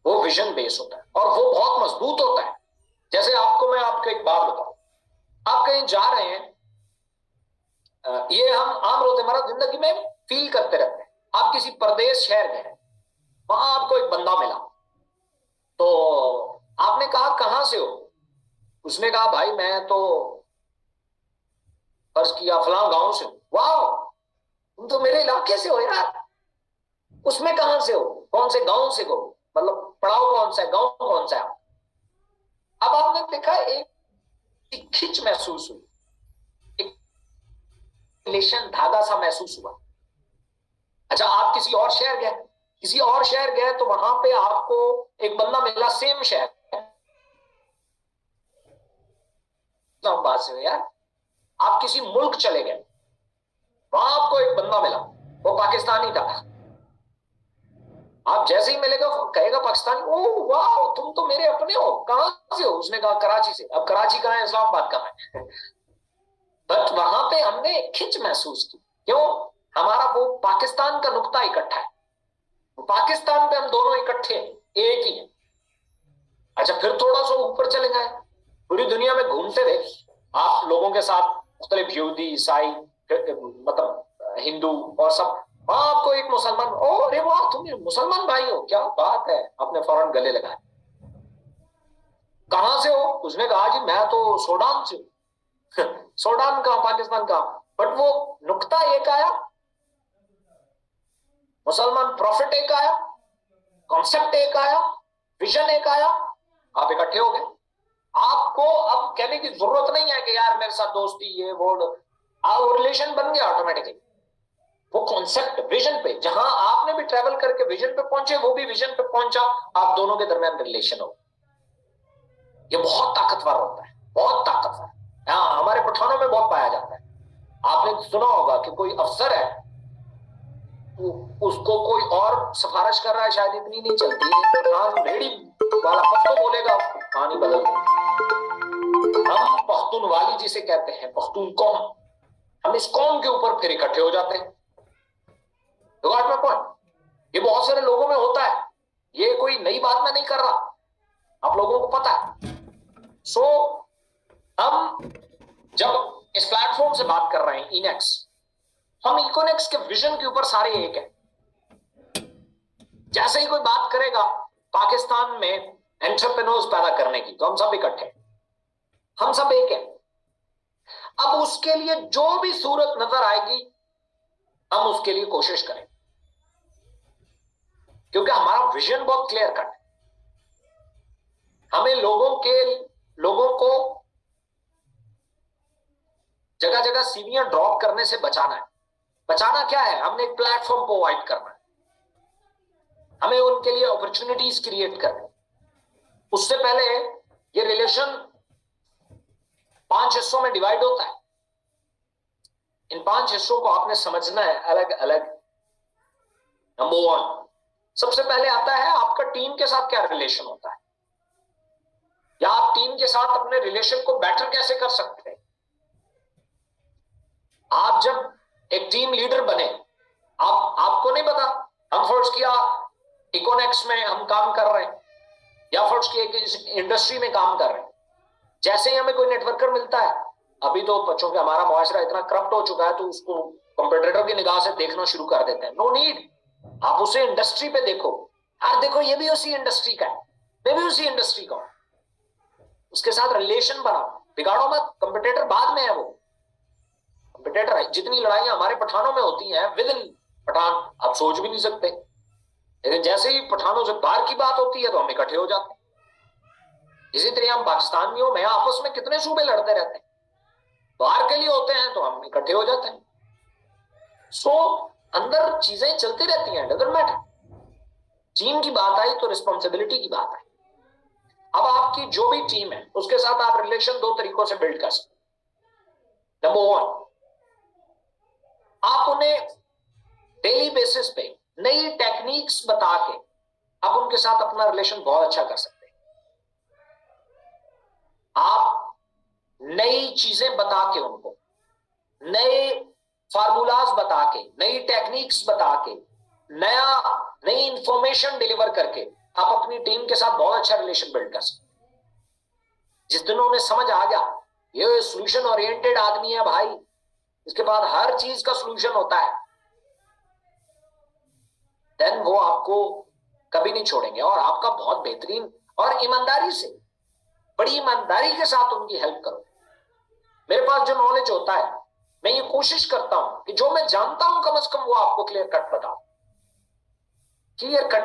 वो विजन बेस होता है और वो बहुत मजबूत होता है। जैसे मैं आपको एक बात बताऊं, आप कहीं जा रहे हैं, ये हम आम रोजमर्रा जिंदगी में फील करते रहते हैं। आप किसी परदेश शहर गए, वहां आपको एक बंदा मिला, तो आपने कहा कहां से हो? उसने कहा भाई मैं तो फर्ज किया फलां गांव से। वाह, तुम तो मेरे इलाके से हो यार। उसमें कहां से हो? कौन से गांव से हो? मतलब पड़ाव कौन सा है, गांव कौन सा है? अब आपने देखा एक खिंच महसूस हुई, एक रिलेशन, धागा सा महसूस हुआ। अच्छा, आप किसी और शहर गए तो वहां पे आपको एक बंदा मिला सेम शहर, बात से यार। आप किसी मुल्क चले गए, वहां आपको एक बंदा मिला, वो पाकिस्तानी था। आप जैसे ही मिलेगा कहेगा पाकिस्तानी, ओह वाह तुम तो मेरे अपने हो, कहां से हो? उसने कहा कराची से। अब कराची कहां है, इस्लामाबाद कहां है? बट वहां पे हमने खिंच महसूस की, क्यों? हमारा वो पाकिस्तान का नुक्ता इकट्ठा है, पाकिस्तान पे हम दोनों इकट्ठे एक ही है। अच्छा, फिर थोड़ा सा ऊपर चले गए, पूरी दुनिया में घूमते रहे आप, लोगों के साथ मुख्तलिफ यहूदी, ईसाई, मतलब हिंदू और सब। वहां आपको एक मुसलमान, ओ अरे वाह तुम मुसलमान भाई हो, क्या बात है, आपने फौरन गले लगाए। कहां से हो? उसने कहा जी मैं तो सूडान से हूं। सूडान का, पाकिस्तान का। बट वो नुक्ता एक आया, मुसलमान प्रॉफिट एक आया, कॉन्सेप्ट एक आया, विजन एक आया, आप इकट्ठे हो गए। आपको अब कहने की जरूरत नहीं है कि यार मेरे साथ दोस्ती ये वो रिलेशन बन गया ऑटोमेटिकली। वो कॉन्सेप्ट विजन पे, जहां आपने भी ट्रेवल करके विजन पे पहुंचे, वो भी विजन पे पहुंचा, आप दोनों के दरमियान रिलेशन हो। ये बहुत ताकतवर होता है, बहुत ताकतवर। हाँ, हमारे पठानों में बहुत पाया जाता है। आपने सुना होगा कि कोई अफसर है, उसको कोई और सिफारिश कर रहा है, शायद इतनी नहीं चलती है, पठान रेडी वाला पख्तो बोलेगा, कहानी बदल गई। हम पख्तूनवाली जिसे कहते हैं, पख्तून कौम, हम इस कौम के ऊपर फिर इकट्ठे हो जाते हैं। तो आज मैं पॉइंट, ये बहुत सारे लोगों में होता है, ये कोई नई बात मैं नहीं कर रहा, आप लोगों को पता है। सो हम जब इस प्लेटफॉर्म से बात कर रहे हैं इनेक्स, हम इकोनेक्स के विजन के ऊपर सारे एक है। जैसे ही कोई बात करेगा पाकिस्तान में एंटरप्रेन्योर्स पैदा करने की, तो हम सब इकट्ठे, हम सब एक है। अब उसके लिए जो भी सूरत नजर आएगी, हम उसके लिए कोशिश करें, क्योंकि हमारा विजन बहुत क्लियर कट है। हमें लोगों को जगह जगह सीढ़ियां ड्रॉप करने से बचाना है। बचाना क्या है? हमने एक प्लेटफॉर्म प्रोवाइड करना है, हमें उनके लिए अपॉर्चुनिटीज क्रिएट करनी। उससे पहले ये रिलेशन 5 हिस्सों में डिवाइड होता है। इन 5 हिस्सों को आपने समझना है अलग अलग। नंबर 1, सबसे पहले आता है आपका टीम के साथ क्या रिलेशन होता है, या आप टीम के साथ अपने रिलेशन को बेटर कैसे कर सकते हैं। आप जब एक टीम लीडर बने, आपको नहीं पता, हम फर्ज किया इकोनेक्स में हम काम कर रहे हैं, या फर्ज किया कि इंडस्ट्री में काम कर रहे हैं, जैसे ही हमें कोई नेटवर्कर मिलता है, अभी तो बच्चों के हमारा मुआशरा इतना करप्ट हो चुका है, तो उसको कंपटीटर की निगाह से देखना शुरू कर देते हैं। नो नीड, आप उसे इंडस्ट्री पे देखो, यार देखो ये भी उसी इंडस्ट्री का है, मैं भी उसी इंडस्ट्री का हूं, उसके साथ रिलेशन बनाओ, बिगाड़ो मत। कंपटीटर बाद में है, वो कंपटीटर है। जितनी लड़ाइयां हमारे पठानों में होती हैं विद इन पठान, आप सोच भी नहीं सकते, लेकिन जैसे ही पठानों से बाहर की बात होती है तो हम इकट्ठे हो जाते हैं। इसी तरह हम पाकिस्तानियों में आपस में कितने सूबे लड़ते रहते हैं, बाहर के लिए होते हैं तो हम इकट्ठे हो जाते हैं। सो अंदर चीजें चलती रहती हैं, डजंट मैटर। टीम की बात आई तो रिस्पॉन्सिबिलिटी की बात आई। अब आपकी जो भी टीम है उसके साथ आप रिलेशन 2 तरीकों से बिल्ड कर सकते हैं। नंबर 1, आप उन्हें डेली बेसिस पे नई टेक्निक्स बता के आप उनके साथ अपना रिलेशन बहुत अच्छा कर सकते हैं। आप नई चीजें बता के उनको, नए फार्मूलाज बता के, नई टेक्निक्स बता के, नई इंफॉर्मेशन डिलीवर करके आप अपनी टीम के साथ बहुत अच्छा रिलेशन बिल्ड कर सकते हैं। जिस दिन उन्हें समझ आ गया ये सोल्यूशन ओरिएंटेड आदमी है भाई, इसके बाद हर चीज का सोल्यूशन होता है, देन वो आपको कभी नहीं छोड़ेंगे और आपका बहुत बेहतरीन और ईमानदारी से, बड़ी ईमानदारी के साथ उनकी हेल्प करो। मेरे पास जो नॉलेज होता है मैं ये कोशिश करता हूं कि जो मैं जानता हूं कम से कम वो आपको क्लियर कट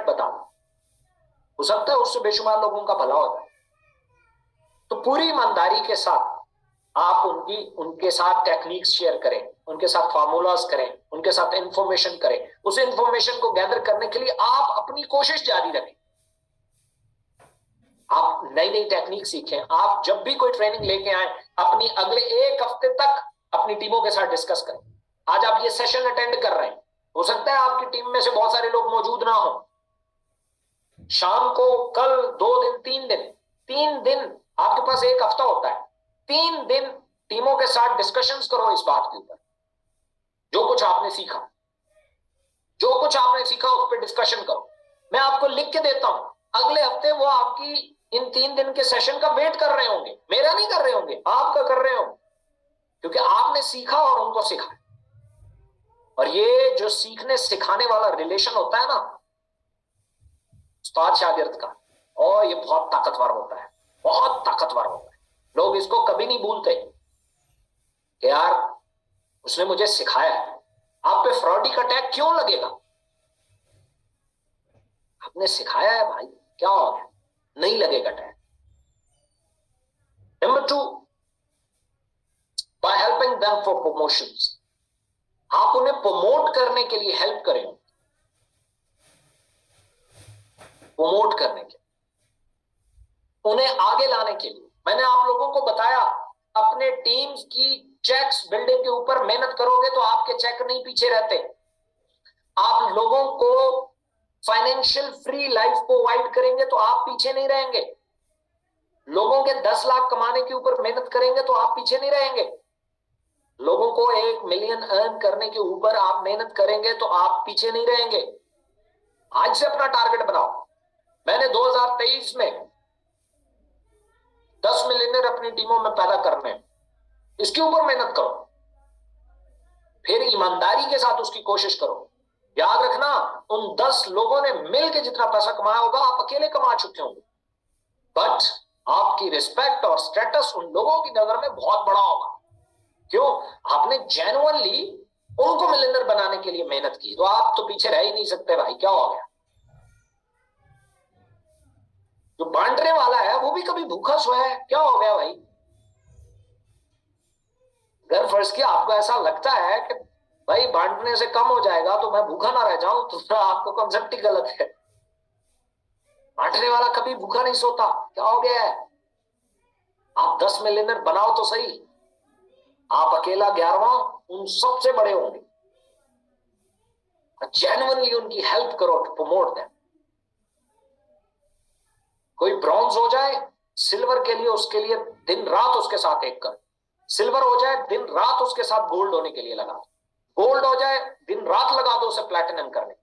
बताऊं। हो सकता है उससे बेशुमार लोगों का भला हो जाए। तो पूरी ईमानदारी के साथ आप उनके साथ टेक्निक्स शेयर करें, उनके साथ फार्मूलाज करें, उनके साथ इंफॉर्मेशन करें। उस इंफॉर्मेशन को गैदर करने के लिए आप अपनी कोशिश जारी रखें। आप नई नई टेक्निक सीखें। आप जब भी कोई ट्रेनिंग लेके आए अपनी अगले 1 हफ्ते तक अपनी टीमों के साथ डिस्कस करें। आज आप ये सेशन अटेंड कर रहे हैं, हो सकता है आपकी टीम में से बहुत सारे लोग मौजूद ना हो। शाम को कल 2 दिन 3 दिन आपके पास 1 हफ्ता होता है, 3 दिन टीमों के साथ डिस्कशंस करो इस बात के ऊपर। जो कुछ आपने सीखा उस पर डिस्कशन करो। मैं आपको लिख के देता हूं, अगले हफ्ते वो आपकी इन 3 दिन के सेशन का वेट कर रहे होंगे, मेरा नहीं कर रहे होंगे, आपका कर रहे होंगे, क्योंकि आपने सीखा और उनको सिखाया। और ये जो सीखने सिखाने वाला रिलेशन होता है ना उस्ताद शागिर्द का, और ये बहुत ताकतवर होता है, बहुत ताकतवर होता है। लोग इसको कभी नहीं भूलते कि यार उसने मुझे सिखाया है। आप पे फ्रॉडी का टैग क्यों लगेगा? आपने सिखाया है भाई, क्या हो गया? नहीं लगेगा tag. Number 2, by helping them for promotions. आप उन्हें प्रमोट करने के लिए हेल्प करें, प्रमोट करने के, उन्हें आगे लाने के लिए। मैंने आप लोगों को बताया अपने टीम्स की चेक्स बिल्डिंग के ऊपर मेहनत करोगे तो आपके चेक नहीं पीछे रहते। आप लोगों को फाइनेंशियल फ्री लाइफ प्रोवाइड करेंगे तो आप पीछे नहीं रहेंगे। लोगों के 10 लाख कमाने के ऊपर मेहनत करेंगे तो आप पीछे नहीं रहेंगे। लोगों को 1 मिलियन अर्न करने के ऊपर आप मेहनत करेंगे तो आप पीछे नहीं रहेंगे। आज से अपना टारगेट बनाओ। मैंने 2023 में 10 मिलियनर अपनी टीमों में पैदा करने हैं, इसके ऊपर मेहनत करो, फिर ईमानदारी के साथ उसकी कोशिश करो। याद रखना, उन 10 लोगों ने मिलकर जितना पैसा कमाया होगा आप अकेले कमा चुके होंगे, बट आपकी रिस्पेक्ट और स्टेटस उन लोगों की नजर में बहुत बड़ा होगा। क्यों? आपने जेन्युइनली उनको मिलियनर बनाने के लिए मेहनत की, तो आप तो पीछे रह ही नहीं सकते भाई। क्या हो गया? जो बांटने वाला है वो भी कभी भूखा सोया है, क्या हो गया भाई? अगर फर्ज किया आपको ऐसा लगता है कि भाई बांटने से कम हो जाएगा तो मैं भूखा ना रह जाऊं, तो आपको कॉन्सेप्ट ही गलत है। बांटने वाला कभी भूखा नहीं सोता। क्या हो गया है? आप 10 मिलियनर बनाओ तो सही, आप अकेला 11वां उन सबसे बड़े होंगे। जेन्युइनली उनकी हेल्प करो टू प्रमोट देम। कोई ब्रॉन्ज हो जाए सिल्वर के लिए, उसके लिए दिन रात उसके साथ एक कर। सिल्वर हो जाए दिन रात उसके साथ गोल्ड होने के लिए लगा दो। गोल्ड हो जाए दिन रात लगा दो उसे प्लैटिनम करने।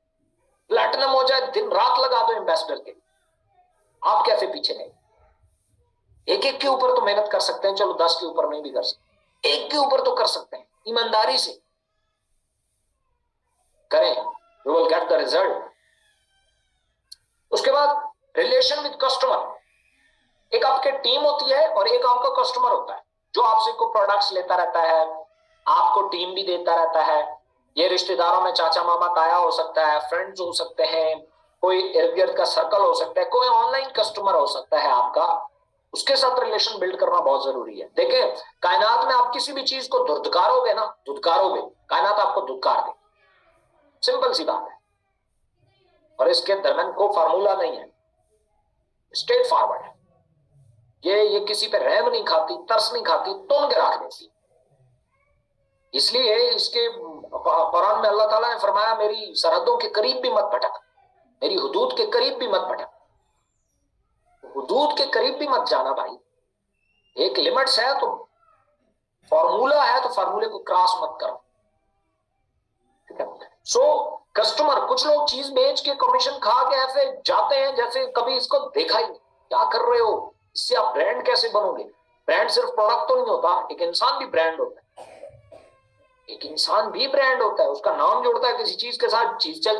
प्लैटिनम हो जाए दिन रात लगा दो एम्बेसडर के। आप कैसे पीछे नहीं? एक एक के ऊपर तो मेहनत कर सकते हैं, चलो 10 के ऊपर नहीं भी कर सकते, एक के ऊपर तो कर सकते हैं। ईमानदारी से करें, you will get the result. उसके बाद रिलेशन विद कस्टमर। एक आपकी टीम होती है और एक आपका कस्टमर होता है जो आपसे को प्रोडक्ट्स लेता रहता है, आपको टीम भी देता रहता है। ये रिश्तेदारों में चाचा मामा ताया हो सकता है, फ्रेंड्स हो सकते हैं, कोई इर्द गिर्द का सर्कल हो सकता है, कोई ऑनलाइन कस्टमर हो सकता है आपका। उसके साथ रिलेशन बिल्ड करना बहुत जरूरी है। देखिए, कायनात में आप किसी भी चीज को धुतकारोगे ना, धुतकारोगे, कायनात आपको धुतकार दे। सिंपल सी बात है, और इसके दरमियान कोई फार्मूला नहीं है, स्ट्रेट फॉरवर्ड है। ये किसी पे रहम नहीं खाती, तरस नहीं खाती, तुन के रख देती। इसलिए इसके कुरान में अल्लाह ताला ने फरमाया मेरी सरहदों के करीब भी मत भटक, मेरी हुदूद के करीब भी मत भटक। हुदूद के करीब भी मत जाना भाई, एक लिमिट्स है, तो फॉर्मूला है, तो फॉर्मूले को क्रॉस मत करो, ठीक है। सो कस्टमर, कुछ लोग चीज बेच के कमीशन खा के ऐसे जाते हैं जैसे कभी इसको देखा ही नहीं, क्या कर रहे हो, इससे आप ब्रांड कैसे बनोगे। ब्रांड सिर्फ प्रोडक्ट तो नहीं होता, एक इंसान भी ब्रांड होता है, एक इंसान भी ब्रांड होता है, उसका नाम जुड़ता है किसी चीज के साथ, चीज चल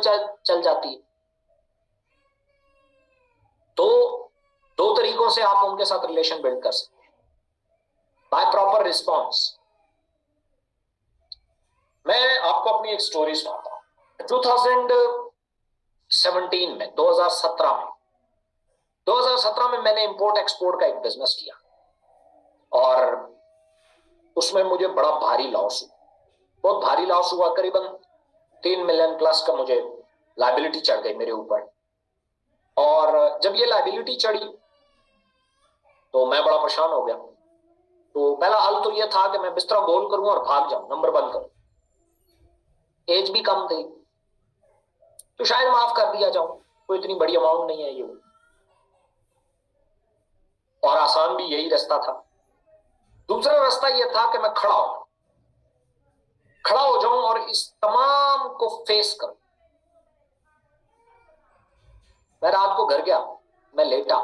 जाती है। तो दो तरीकों से आप उनके साथ रिलेशन बिल्ड कर सकते हैं, बाय प्रॉपर रिस्पॉन्स। मैं आपको अपनी एक स्टोरी सुनाता हूं। 2017 में 2017 में मैंने इंपोर्ट एक्सपोर्ट का एक बिजनेस किया और उसमें मुझे बड़ा भारी लॉस हुआ, बहुत भारी लॉस हुआ। करीबन 3 मिलियन प्लस का मुझे लायबिलिटी चढ़ गई मेरे ऊपर। और जब ये लायबिलिटी चढ़ी तो मैं बड़ा परेशान हो गया। तो पहला हल तो ये था कि मैं बिस्तरा गोल करूं और भाग जाऊं, नंबर बंद करूं। एज भी कम थी तो शायद माफ कर दिया जाऊं, कोई इतनी बड़ी अमाउंट नहीं है ये, और आसान भी यही रास्ता था। दूसरा रास्ता यह था कि मैं खड़ा हो जाऊं और इस तमाम को फेस करूं। मैं रात को घर गया, मैं लेटा,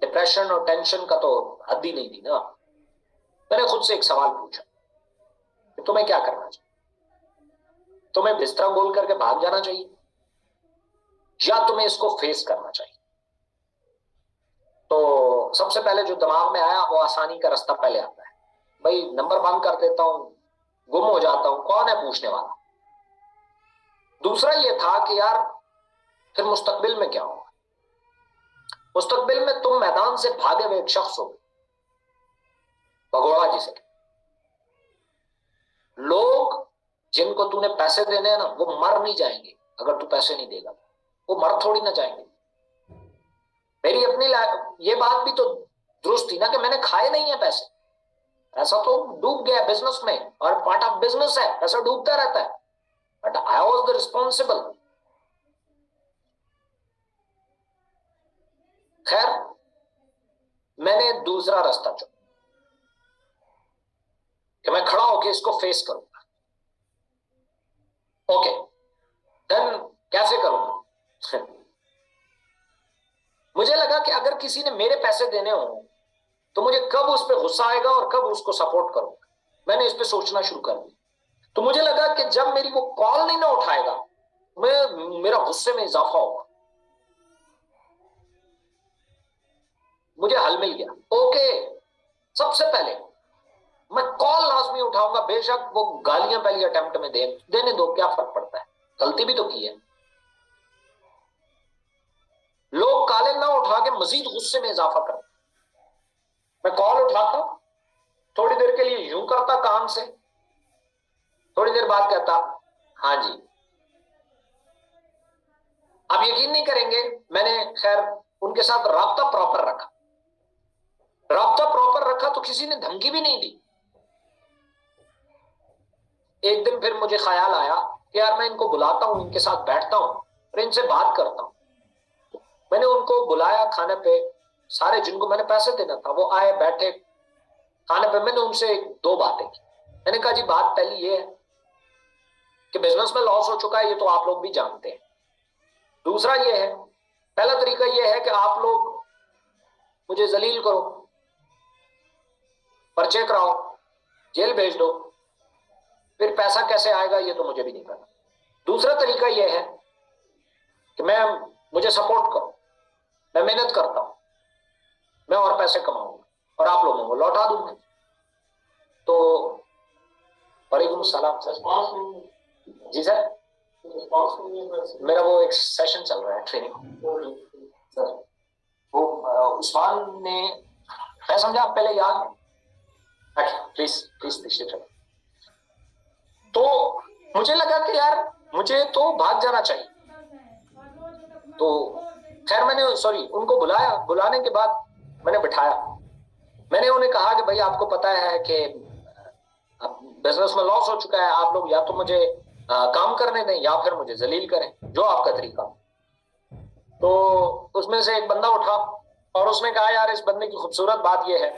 डिप्रेशन और टेंशन का तो हद ही नहीं थी ना। मैंने खुद से एक सवाल पूछा कि तुम्हें क्या करना चाहिए, तुम्हें बिस्तरा गोल करके भाग जाना चाहिए या तुम्हें इसको फेस करना चाहिए। तो सबसे पहले जो दिमाग में आया वो आसानी का रास्ता पहले आता है, भाई नंबर बंद कर देता हूं, गुम हो जाता हूं, कौन है पूछने वाला। दूसरा ये था कि यार फिर मुस्तकबिल में क्या होगा। मुस्तकबिल में तुम मैदान से भागे हुए एक शख्स हो, भगोड़ा जिसे। लोग जिनको तूने पैसे देने हैं ना, वो मर नहीं जाएंगे अगर तू पैसे नहीं देगा, वो मर थोड़ी ना जाएंगे। मेरी अपनी ये बात भी तो दुरुस्त थी ना कि मैंने खाए नहीं है पैसे, पैसा तो डूब गया बिजनेस में, और पार्ट ऑफ बिजनेस है, पैसा डूबता रहता है, but I was the responsible. खैर मैंने दूसरा रास्ता चुना कि मैं खड़ा होकर इसको फेस करूंगा। ओके, देन कैसे करूंगा। मुझे लगा कि अगर किसी ने मेरे पैसे देने हो तो मुझे कब उस पर गुस्सा आएगा और कब उसको सपोर्ट करूंगा। मैंने इस पे सोचना शुरू कर दिया। तो मुझे लगा कि जब मेरी वो कॉल नहीं ना उठाएगा, मेरा गुस्से में इजाफा होगा। मुझे हल मिल गया। ओके, सबसे पहले मैं कॉल लाजमी उठाऊंगा, बेशक वो गालियां पहली अटेम्प्ट में देने दो, क्या फर्क पड़ता है, गलती भी तो की है। लोग काले ना उठा के मजीद गुस्से में इजाफा करते। मैं कॉल उठाता, थोड़ी देर के लिए यूं करता कान से, थोड़ी देर बाद कहता हाँ जी। आप यकीन नहीं करेंगे, मैंने खैर उनके साथ राब्ता प्रॉपर रखा। राब्ता प्रॉपर रखा तो किसी ने धमकी भी नहीं दी। एक दिन फिर मुझे ख्याल आया कि यार मैं इनको बुलाता हूं, इनके साथ बैठता हूं और इनसे बात करता हूं। मैंने उनको बुलाया खाने पे, सारे जिनको मैंने पैसे देना था वो आए, बैठे खाने पे। मैंने उनसे दो बातें की। मैंने कहा जी बात पहली ये है कि बिजनेस में लॉस हो चुका है, ये तो आप लोग भी जानते हैं। दूसरा ये है, पहला तरीका ये है कि आप लोग मुझे जलील करो, पर्चे कराओ, जेल भेज दो, फिर पैसा कैसे आएगा ये तो मुझे भी नहीं पता। दूसरा तरीका ये है कि मुझे सपोर्ट करो, मैं मेहनत करता हूं, मैं और पैसे कमाऊंगा और आप लोगों को लौटा दूंगा। तो वालेकुम सलाम सर। जी सर, मेरा वो एक सेशन चल रहा है ट्रेनिंग सर। वो उस्मान ने, मैं समझा आप पहले याद, प्लीज प्लीज। तो मुझे लगा कि यार मुझे तो भाग जाना चाहिए। तो खैर मैंने उनको बुलाया। बुलाने के बाद मैंने बिठाया, मैंने उन्हें कहा कि भाई आपको पता है कि अब बिजनेस में लॉस हो चुका है, आप लोग या तो मुझे काम करने दें या फिर मुझे जलील करें, जो आपका तरीका। तो उसमें से एक बंदा उठा और उसने कहा, यार इस बंदे की खूबसूरत बात यह है,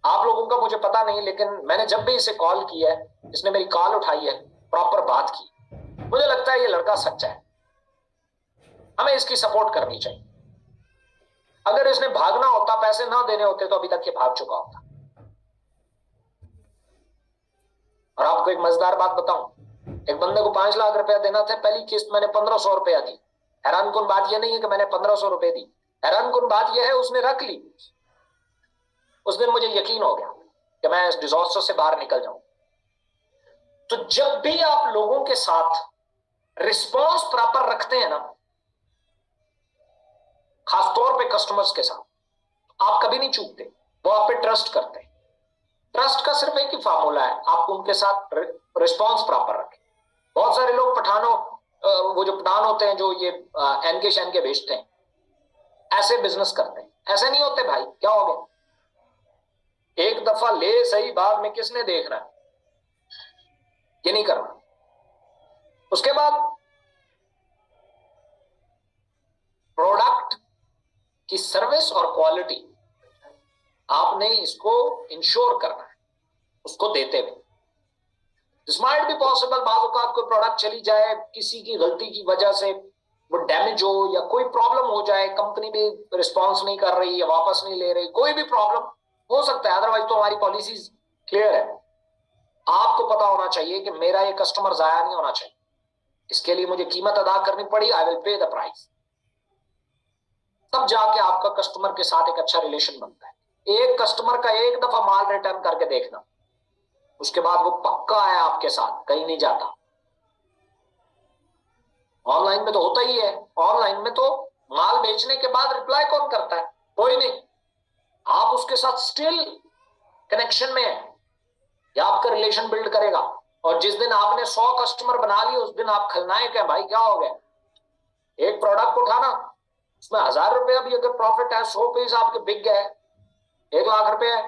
आप लोगों का मुझे पता नहीं, लेकिन मैंने जब भी इसे कॉल किया है, इसने मेरी कॉल उठाई है, प्रॉपर बात की, मुझे लगता है ये लड़का सच्चा है, हमें इसकी सपोर्ट करनी चाहिए। अगर इसने भागना होता, पैसे ना देने होते, तो अभी तक ये भाग चुका होता। और आपको एक मजेदार बात बताऊं, एक बंदे को 5 लाख रुपया देना था, पहली किस्त मैंने 1500 रुपया दी। हैरान कुन बात यह नहीं है कि मैंने 1500 रुपए दी, हैरान कुन बात यह है उसने रख ली। उस दिन मुझे यकीन हो गया कि मैं इस डिजास्टर से बाहर निकल जाऊं। तो जब भी आप लोगों के साथ रिस्पॉन्स प्रॉपर रखते हैं ना, खासतौर पे कस्टमर्स के साथ, आप कभी नहीं चूकते, वो आप पे ट्रस्ट करते हैं। ट्रस्ट का सिर्फ एक ही फार्मूला है, आप उनके साथ रिस्पॉन्स प्रॉपर रखें। बहुत सारे लोग पठानों, वो जो पठान होते हैं जो ये एनके शैनके बेचते हैं, ऐसे बिजनेस करते हैं। ऐसे नहीं होते भाई, क्या हो गया, एक दफा ले सही, बाद में किसने देखना है, ये नहीं करना। उसके बाद प्रोडक्ट की सर्विस और क्वालिटी आपने इसको इंश्योर करना है, उसको देते हुए। दिस माइट बी पॉसिबल, बाद औकात कोई प्रोडक्ट चली जाए, किसी की गलती की वजह से वो डैमेज हो या कोई प्रॉब्लम हो जाए, कंपनी भी रिस्पॉन्स नहीं कर रही या वापस नहीं ले रही, कोई भी प्रॉब्लम हो सकता है, अदरवाइज तो हमारी पॉलिसीज क्लियर है। आपको पता होना चाहिए कि मेरा ये कस्टमर जाया नहीं होना चाहिए, इसके लिए मुझे कीमत अदा करनी पड़ी, I will pay the price. तब जाके आपका कस्टमर के साथ एक अच्छा रिलेशन बनता है। एक कस्टमर का एक दफा माल रिटर्न करके देखना, उसके बाद वो पक्का है आपके साथ, कहीं नहीं जाता। ऑनलाइन में तो होता ही है, ऑनलाइन में तो माल बेचने के बाद रिप्लाई कौन करता है, कोई नहीं। आप उसके साथ स्टिल कनेक्शन में है, या आपका रिलेशन बिल्ड करेगा। और जिस दिन आपने 100 कस्टमर बना लिए, उस दिन आप खलनायक हैं भाई। क्या हो गया, एक प्रोडक्ट उठाना, उसमें 1000 रुपया भी अगर प्रॉफिट है, 100 पीस आपके बिक गए, 1 लाख रुपए है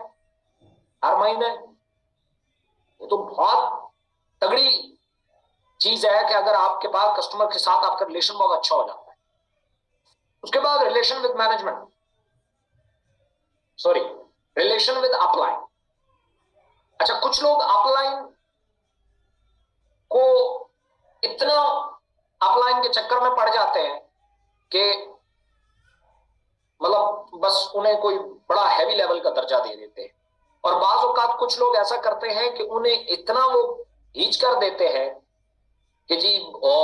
हर महीने। ये तो बहुत तगड़ी चीज है कि अगर आपके पास कस्टमर के साथ आपका रिलेशन बहुत अच्छा हो जाता है। उसके बाद relation with management, sorry, relation with upline. अच्छा, कुछ लोग अपलाइन को इतना अपलाइन के चक्कर में पड़ जाते हैं कि मतलब बस उन्हें कोई बड़ा हैवी लेवल का दर्जा दे देते हैं। और बाज़ औक़ात कुछ लोग ऐसा करते हैं कि उन्हें इतना वो हीच कर देते हैं कि जी ओ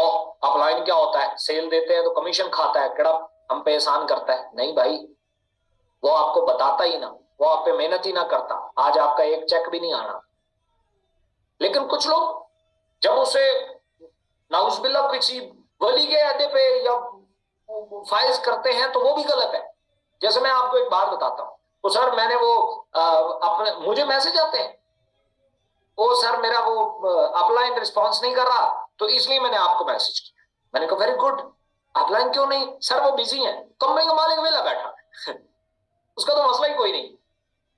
अपलाइन क्या होता है, सेल देते हैं तो कमीशन खाता है, केड़ा हम पे एहसान करता है। नहीं भाई, वो आपको बताता ही ना, वो आप पे मेहनत ही ना करता, आज आपका एक चेक भी नहीं आना। लेकिन कुछ लोग जब उसे नाउज़ुबिल्लाह किसी वली के अड्डे पे या फाइज करते हैं तो वो भी गलत है। जैसे मैं आपको एक बात बताता हूँ, तो सर मैंने वो अपने मुझे मैसेज आते हैं, ओ सर मेरा वो अपलाइन रिस्पॉन्स नहीं कर रहा, तो इसलिए मैंने आपको मैसेज किया। मैंने कहा वेरी गुड, अपलाइन क्यों नहीं सर, वो बिजी है, कंपनी का मालिक वेला बैठा है उसका तो मसला ही कोई नहीं,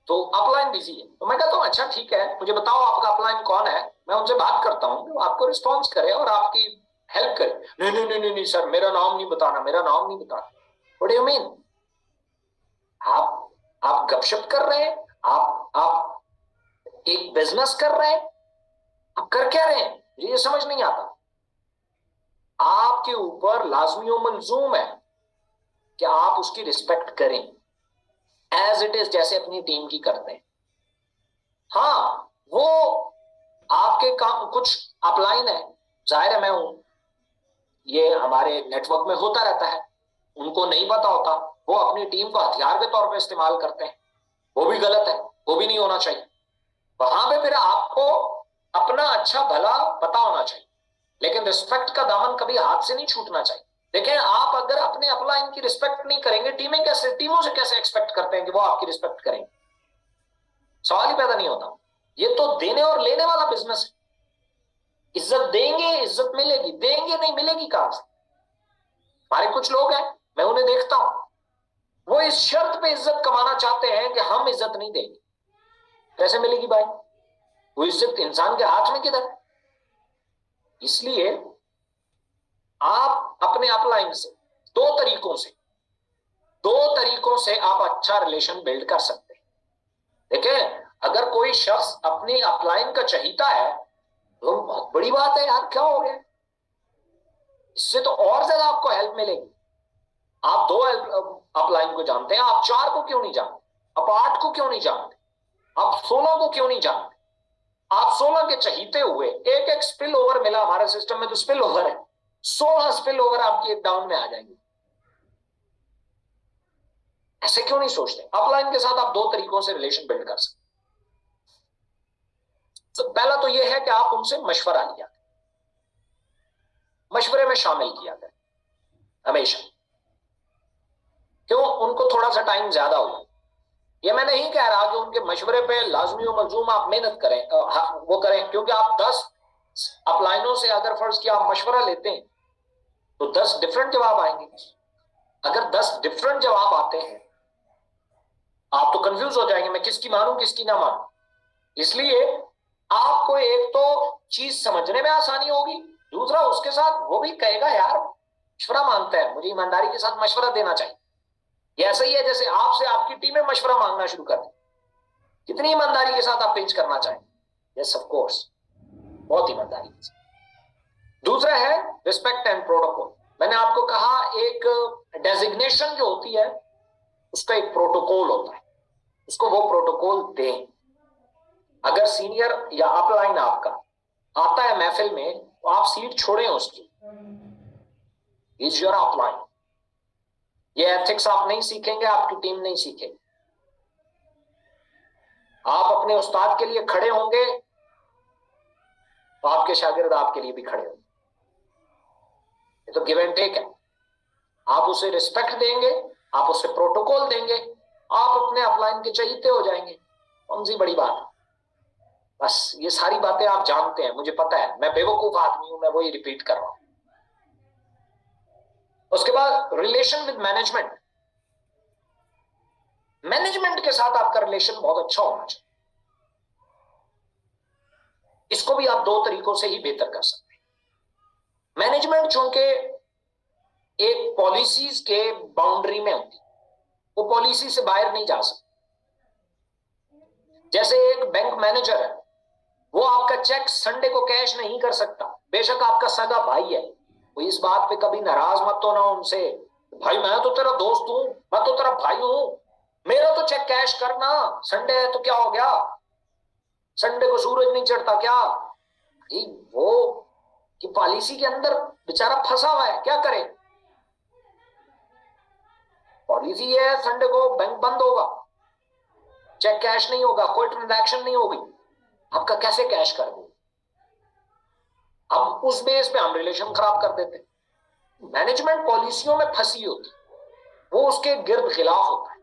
तो अपलाइन बिजी है। तो मैं कहता हूँ अच्छा ठीक है, मुझे बताओ आपका अपलाइन कौन है, मैं उनसे बात करता हूँ, वो आपको रिस्पॉन्स करे और आपकी हेल्प करे। नहीं नहीं नहीं नहीं सर, मेरा नाम नहीं बताना, मेरा नाम नहीं बताना। What do you mean? आप गपशप कर रहे हैं, आप एक बिजनेस कर रहे हैं, आप कर क्या रहे हैं, ये समझ नहीं आता। आपके ऊपर लाजमी और मंजूम है कि आप उसकी रिस्पेक्ट करें एज इट इज, जैसे अपनी टीम की करते हैं। हाँ, वो आपके काम कुछ अपलाइन है, जाहिर है मैं हूं, ये हमारे नेटवर्क में होता रहता है, उनको नहीं पता होता, वो अपनी टीम को हथियार के तौर पे इस्तेमाल करते हैं, वो भी गलत है, वो भी नहीं होना चाहिए। वहां पे फिर आपको अपना अच्छा भला पता होना चाहिए, लेकिन रिस्पेक्ट का दामन कभी हाथ से नहीं छूटना चाहिए। देखें, आप अगर अपने अपलाइन की रिस्पेक्ट नहीं करेंगे, टीमों से कैसे एक्सपेक्ट करते हैं कि वो आपकी रिस्पेक्ट करेंगे? सवाल ही पैदा नहीं होता। ये तो देने और लेने वाला बिजनेस है, इज्जत देंगे इज्जत मिलेगी, देंगे नहीं मिलेगी कहां से? हमारे कुछ लोग हैं, मैं उन्हें देखता हूं, वो इस शर्त पे इज्जत कमाना चाहते हैं कि हम इज्जत नहीं देंगे। कैसे मिलेगी भाई? वो इज्जत इंसान के हाथ में किधर है? इसलिए आप अपने अपलाइन से दो तरीकों से आप अच्छा रिलेशन बिल्ड कर सकते हैं। देखिए, अगर कोई शख्स अपनी अपलाइन का चहीता है तो बहुत बड़ी बात है यार, क्या हो गया, इससे तो और ज्यादा आपको हेल्प मिलेगी। आप 2 अपलाइन को जानते हैं, आप 4 को क्यों नहीं जानते? आप 8 को क्यों नहीं जानते? आप 16 को क्यों नहीं जानते? आप 16 के चहीते हुए एक एक स्पिल ओवर मिला हमारे सिस्टम में, तो स्पिल ओवर है 16 स्पिल ओवर आपकी एक डाउन में आ जाएंगे। ऐसे क्यों नहीं सोचते? अपलाइन के साथ आप 2 तरीकों से रिलेशन बिल्ड कर सकते। तो पहला तो यह है कि आप उनसे मशवरा लिया, मशवरे में शामिल किया करें हमेशा। क्यों? उनको थोड़ा सा टाइम ज्यादा हुआ। ये मैं नहीं कह रहा कि उनके मशवरे पे लाजमी और मलजूम आप मेहनत करें, वो करें, क्योंकि आप 10 अपलाइनों से अगर फर्ज किया आप मशवरा लेते हैं तो 10 डिफरेंट जवाब आएंगे। अगर 10 डिफरेंट जवाब आते हैं आप तो कंफ्यूज हो जाएंगे, मैं किसकी मानूं किसकी ना मानूं। इसलिए आपको एक तो चीज समझने में आसानी होगी, दूसरा उसके साथ वो भी कहेगा यार मशवरा मांगता है, मुझे ईमानदारी के साथ मशवरा देना चाहिए। ये ऐसा ही है जैसे आपसे आपकी टीम में मशवरा मांगना शुरू कर दे, कितनी ईमानदारी के साथ आप पेश करना चाहेंगे? यस ऑफ कोर्स, बहुत ईमानदारी के साथ। दूसरा है रिस्पेक्ट एंड प्रोटोकॉल। मैंने आपको कहा एक डेजिग्नेशन जो होती है उसका एक प्रोटोकॉल होता है, उसको वो प्रोटोकॉल दें। अगर सीनियर या अपलाइन आपका आता है महफिल में तो आप सीट छोड़ें उसकी, इज योर अपलाइन। ये एथिक्स आप नहीं सीखेंगे, आपकी टीम नहीं सीखेगी। आप अपने उस्ताद के लिए खड़े होंगे तो आपके शागिर्द आपके लिए भी खड़े होंगे। ये तो गिव एंड टेक है। आप उसे रिस्पेक्ट देंगे, आप उसे प्रोटोकॉल देंगे, आप अपने अपलाइन के चहीते हो जाएंगे। कौन सी बड़ी बात है? बस ये सारी बातें आप जानते हैं, मुझे पता है, मैं बेवकूफ आदमी हूं, मैं वही रिपीट कर रहा हूं। उसके बाद रिलेशन विद मैनेजमेंट। मैनेजमेंट के साथ आपका रिलेशन बहुत अच्छा होना चाहिए। इसको भी आप 2 तरीकों से ही बेहतर कर सकते हैं। मैनेजमेंट चूंकि एक पॉलिसीज के बाउंड्री में होती, वो पॉलिसी से बाहर नहीं जा सकती। जैसे एक बैंक मैनेजर है, वो आपका चेक संडे को कैश नहीं कर सकता, बेशक आपका सगा भाई है। वो इस बात पे कभी नाराज मत होना उनसे, भाई मैं तो तेरा दोस्त हूं, मैं तो तेरा भाई हूं, मेरा तो चेक कैश करना, संडे है तो क्या हो गया, संडे को सूरज नहीं चढ़ता क्या? वो कि पॉलिसी के अंदर बेचारा फंसा हुआ है, क्या करे? पॉलिसी है संडे को बैंक बंद होगा, चेक कैश नहीं होगा, कोई ट्रांजैक्शन नहीं होगी, आपका कैसे कैश कर दो? अब उस बेस पे हम रिलेशन खराब कर देते। मैनेजमेंट पॉलिसियों में फंसी होती, वो उसके गिर्द खिलाफ होता है।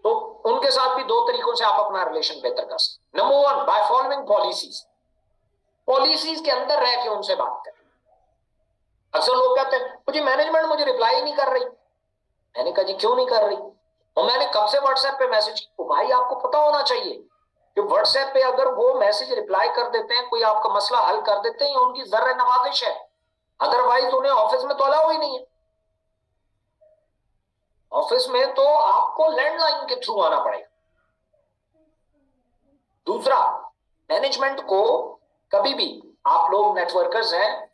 तो उनके साथ भी 2 तरीकों से आप अपना रिलेशन बेहतर कर सकते। Number 1, by following policies. Policies के अंदर रह के उनसे बात करें। अक्सर लोग कहते हैं मुझे मैनेजमेंट मुझे रिप्लाई नहीं कर रही। मैंने कहा जी क्यों नहीं कर रही? और मैंने कब से व्हाट्सएप पे मैसेज, तो भाई आपको पता होना चाहिए कि व्हाट्सएप पे अगर वो मैसेज रिप्लाई कर देते हैं, कोई आपका मसला हल कर देते हैं, उनकी जर्र नवाजिश है, अदरवाइज उन्हें ऑफिस में तो अलाउ ही नहीं है। ऑफिस में तो आपको लैंडलाइन के थ्रू आना पड़ेगा। दूसरा, मैनेजमेंट को कभी भी, आप लोग नेटवर्कर्स हैं,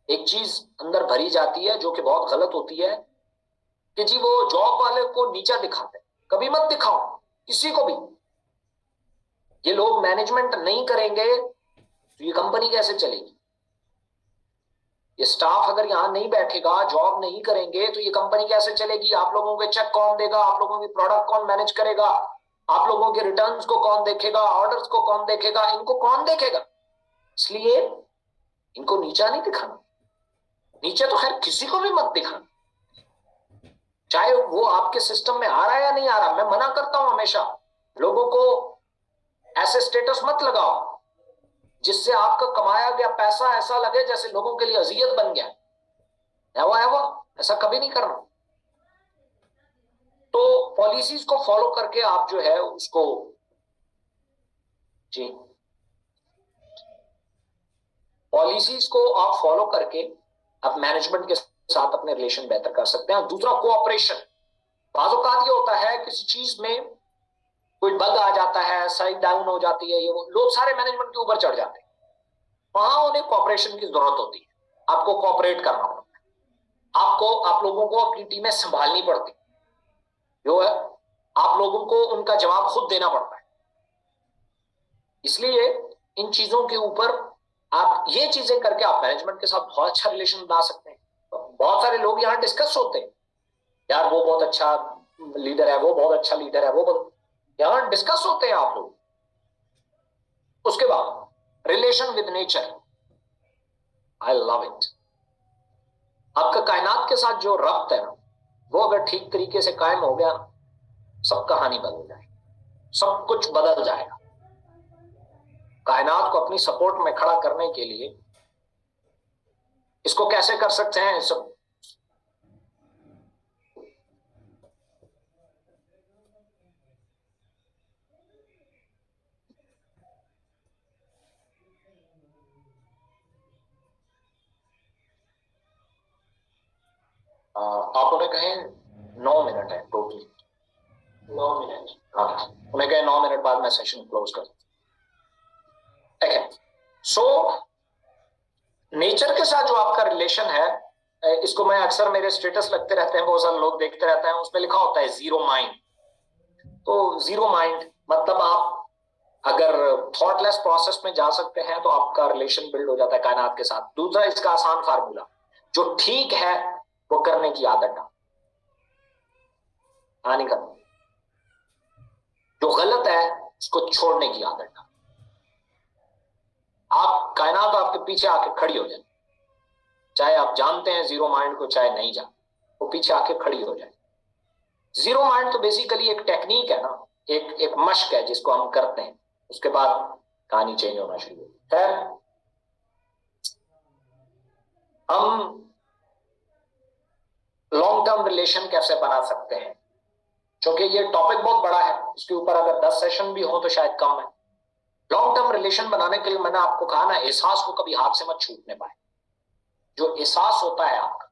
एक चीज अंदर भरी जाती है जो कि बहुत गलत होती है कि जी वो जॉब वाले को नीचा दिखाते हैं। कभी मत दिखाओ किसी को भी। ये लोग मैनेजमेंट नहीं करेंगे तो ये कंपनी कैसे चलेगी? ये स्टाफ अगर यहां नहीं बैठेगा, जॉब नहीं करेंगे तो ये कंपनी कैसे चलेगी? आप लोगों के चेक कौन देगा? आप लोगों की प्रोडक्ट कौन मैनेज करेगा? आप लोगों के रिटर्न्स को कौन देखेगा? ऑर्डर्स को कौन देखेगा? इनको कौन देखेगा? इसलिए इनको नीचा नहीं दिखाना। नीचे तो खैर किसी को भी मत दिखाना, चाहे वो आपके सिस्टम में आ रहा है या नहीं आ रहा। मैं मना करता हूं हमेशा, लोगों को ऐसे स्टेटस मत लगाओ जिससे आपका कमाया गया पैसा ऐसा लगे जैसे लोगों के लिए अजियत बन गया है वो ऐसा कभी नहीं करना। तो पॉलिसीज को फॉलो करके आप जो है उसको जी, पॉलिसीज को आप फॉलो करके आप मैनेजमेंट के साथ अपने रिलेशन बेहतर कर सकते हैं। दूसरा, कोऑपरेशन। बाज़ औक़ात ये होता है किसी चीज में कोई बग आ जाता है, साइट डाउन हो जाती है, ये वो, लोग सारे मैनेजमेंट के ऊपर चढ़ जाते हैं। वहां उन्हें कोऑपरेशन की जरूरत होती है, आपको कोऑपरेट करना पड़ता है, आप लोगों को अपनी टीमें संभालनी पड़ती जो है, आप लोगों को उनका जवाब खुद देना पड़ता है। इसलिए इन चीजों के ऊपर आप ये चीजें करके आप मैनेजमेंट के साथ बहुत अच्छा रिलेशन बना सकते हैं। बहुत सारे लोग यहाँ डिस्कस होते हैं, यार वो बहुत अच्छा लीडर है, वो बहुत अच्छा लीडर है, वो बहुत, यहाँ डिस्कस होते हैं आप लोग। उसके बाद relation with nature, I love it. आपका कायनात के साथ जो रब्त है ना, वो अगर ठीक तरीके से कायम हो गया, सब कहानी बदल जाएगी, सब कुछ बदल जाएगा। कायनात को अपनी सपोर्ट में खड़ा करने के लिए इसको कैसे कर सकते हैं सब, आप उन्हें कहें 9 मिनट है टोटली, 9 मिनट, हाँ उन्हें कहें 9 मिनट बाद मैं सेशन क्लोज कर, ठीक है। सो नेचर के साथ जो आपका रिलेशन है, इसको मैं अक्सर मेरे स्टेटस लगते रहते हैं, बहुत सारे लोग देखते रहते हैं, उसमें लिखा होता है जीरो माइंड। तो जीरो माइंड मतलब आप अगर थॉटलेस प्रोसेस में जा सकते हैं तो आपका रिलेशन बिल्ड हो जाता है कायनात के साथ। दूसरा, इसका आसान फार्मूला, जो ठीक है वो करने की आदत डालो, हाँ नहीं करना, जो गलत है उसको छोड़ने की आदत डालो। आप कायनात आपके पीछे आके खड़ी हो जाए, चाहे आप जानते हैं जीरो माइंड को, चाहे नहीं जानते, वो पीछे आके खड़ी हो जाए। जीरो माइंड तो बेसिकली एक टेक्निक है ना, एक मश्क है जिसको हम करते हैं, उसके बाद कहानी चेंज होना शुरू होती है। हम लॉन्ग टर्म रिलेशन कैसे बना सकते हैं, क्योंकि ये टॉपिक बहुत बड़ा है, इसके ऊपर अगर 10 सेशन भी हो तो शायद कम है। लॉन्ग टर्म रिलेशन बनाने के लिए मैंने आपको कहा ना, एहसास को कभी हाथ से मत छूटने पाए। जो एहसास होता है आपका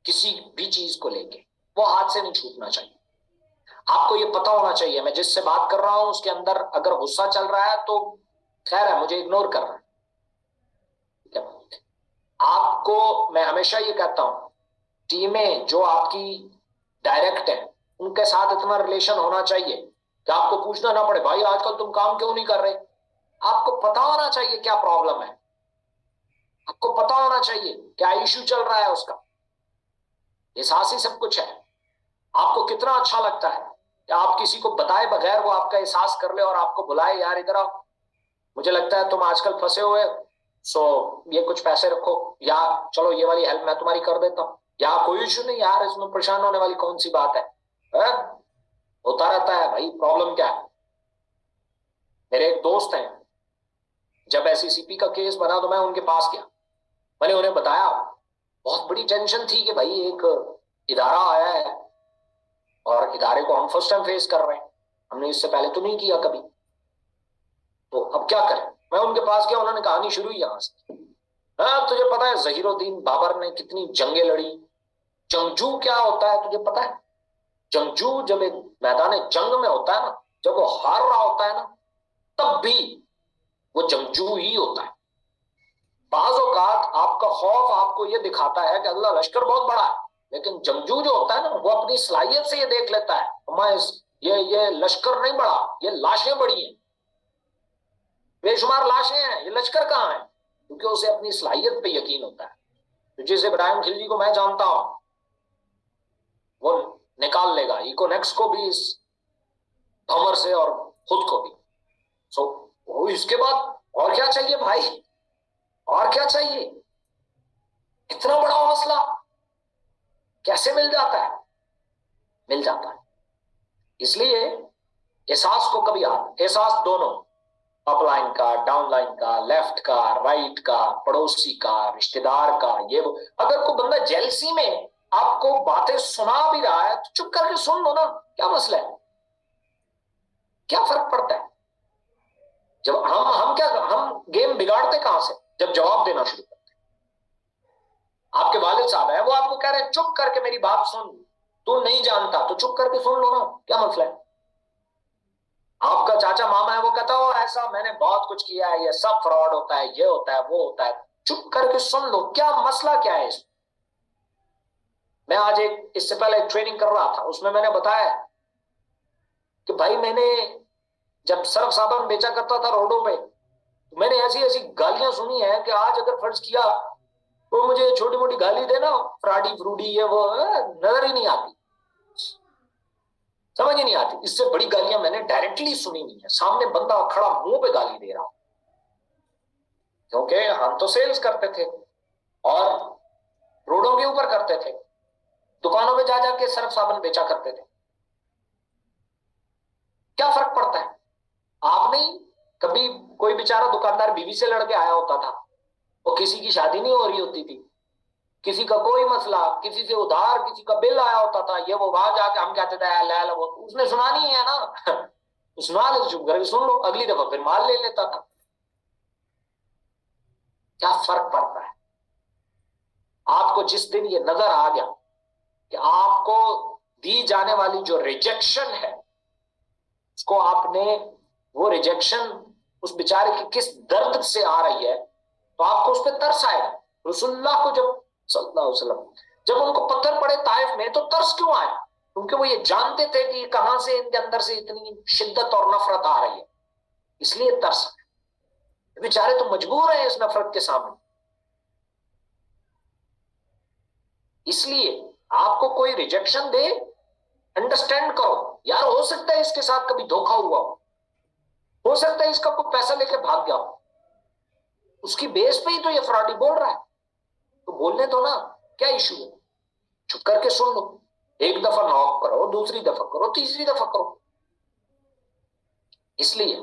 किसी भी चीज को लेके, वो हाथ से नहीं छूटना चाहिए। आपको ये पता होना चाहिए मैं जिससे बात कर रहा हूं उसके अंदर अगर गुस्सा चल रहा है तो खैर है, मुझे इग्नोर कर रहा है, ठीक है। आपको मैं हमेशा ये कहता हूं, टीमें जो आपकी डायरेक्ट है उनके साथ इतना रिलेशन होना चाहिए कि आपको पूछना ना पड़े, भाई आजकल तुम काम क्यों नहीं कर रहे। आपको पता होना चाहिए क्या प्रॉब्लम है, आपको पता होना चाहिए क्या इश्यू चल रहा है उसका। एहसास ही सब कुछ है। आपको कितना अच्छा लगता है कि आप किसी को बताए बगैर वो आपका एहसास कर ले और आपको बुलाए, यार इधर आओ, मुझे लगता है तुम आजकल फंसे हुए, सो ये कुछ पैसे रखो, या चलो ये वाली हेल्प मैं तुम्हारी कर देता हूँ, या कोई इशू नहीं यार, इसमें परेशान होने वाली कौन सी बात है, होता रहता है भाई, प्रॉब्लम क्या है। मेरे एक दोस्त हैं, जब एससीसीपी का केस बना तो मैं उनके पास गया, मैंने उन्हें बताया, बहुत बड़ी टेंशन थी कि भाई एक इदारा आया है और इदारे को हम फर्स्ट टाइम फेस कर रहे हैं, हमने इससे पहले तो नहीं किया कभी, तो अब क्या करें। मैं उनके पास गया, उन्होंने कहानी शुरू ही यहां से, हाँ तुझे पता है जहीरुद्दीन बाबर ने कितनी जंगें लड़ी, जंगजू क्या होता है तुझे पता है। जंगजू जब एक मैदान जंग में होता है ना, जब वो हार रहा होता है ना, तब भी वो जंगजू ही होता है। बाज़ औक़ात आपका खौफ आपको ये दिखाता है कि अल्लाह लश्कर बहुत बड़ा है, लेकिन जंगजू जो होता है ना, वो अपनी सलाहियत से ये देख लेता है, ये लश्कर नहीं बड़ा, ये लाशें बड़ी हैं, बेशुमार लाशें हैं, ये लश्कर कहाँ है, क्योंकि उसे अपनी सलाहियत पे यकीन होता है। तो जिस इब्राहिम खिलजी को मैं जानता हूं, वो निकाल लेगा इकोनेक्स को भी इस भंवर से और खुद को भी। सो इसके बाद और क्या चाहिए भाई, और क्या चाहिए, इतना बड़ा हौसला कैसे मिल जाता है, मिल जाता है। इसलिए एहसास को कभी एहसास दोनों, अपलाइन का, डाउनलाइन का, लेफ्ट का, राइट का, पड़ोसी का, रिश्तेदार का, ये वो, अगर कोई बंदा जेलसी में आपको बातें सुना भी रहा है तो चुप करके सुन लो ना, क्या मसला है, क्या फर्क पड़ता है। जब हम गेम बिगाड़ते कहां से? जब जवाब देना शुरू करते हैं। आपके वालिद साहब है, वो आपको कह रहे हैं चुप करके मेरी बात सुन, तू नहीं जानता तो चुप करके सुन लो ना, क्या मसला है? आपका चाचा मामा है, वो कहता हो ऐसा मैंने बहुत कुछ किया है, ये सब फ्रॉड होता है, ये होता है, वो होता है, चुप करके सुन लो, क्या मसला क्या है इसमें? मैं आज इससे पहले एक ट्रेनिंग कर रहा था, उसमें मैंने बताया कि भाई मैंने जब सर्फ साबुन बेचा करता था रोडों पे, तो मैंने ऐसी ऐसी गालियां सुनी है कि आज अगर फर्ज किया तो मुझे छोटी मोटी गाली देना, फ्राडी फ्रूडी ये वो, नजर ही नहीं आती, समझ ही नहीं आती। इससे बड़ी गालियां मैंने डायरेक्टली सुनी नहीं है, सामने बंदा खड़ा मुंह पे गाली दे रहा, क्योंकि हम तो सेल्स करते थे और रोडों के ऊपर करते थे, दुकानों पे जा जाके सर्फ साबुन बेचा करते थे। क्या फर्क पड़ता है? आप नहीं, कभी कोई बेचारा दुकानदार बीवी से लड़के आया होता था, वो किसी की शादी नहीं हो रही होती थी, किसी का कोई मसला, किसी से उधार, किसी का बिल आया होता था, ये वो, वहां जाके हम कहते थे ला ला, वो उसने सुनानी है ना सुना ले, चुप करके सुन लो, अगली दफा फिर माल ले लेता था। क्या फर्क पड़ता है? आपको जिस दिन ये नजर आ गया कि आपको दी जाने वाली जो रिजेक्शन है, उसको आपने, वो रिजेक्शन उस बेचारे की किस दर्द से आ रही है, तो आपको उस पर तरस आएगा। रसूलुल्लाह को जब सल्लल्लाहु अलैहि वसल्लम जब उनको पत्थर पड़े ताइफ में, तो तरस क्यों आया? क्योंकि वो ये जानते थे कि कहां से इनके अंदर से इतनी शिद्दत और नफरत आ रही है, इसलिए तरस। बेचारे तो मजबूर हैं इस नफरत के सामने। इसलिए आपको कोई रिजेक्शन दे, अंडरस्टैंड करो, यार हो सकता है इसके साथ कभी धोखा हुआ हो सकता है इसका कोई पैसा लेके भाग गया हो, उसकी बेस पे ही तो ये फ्रॉडी बोल रहा है, तो बोलने दो ना, क्या इशू है? चुप करके सुन लो, एक दफा नॉक करो, दूसरी दफा करो, तीसरी दफा करो। इसलिए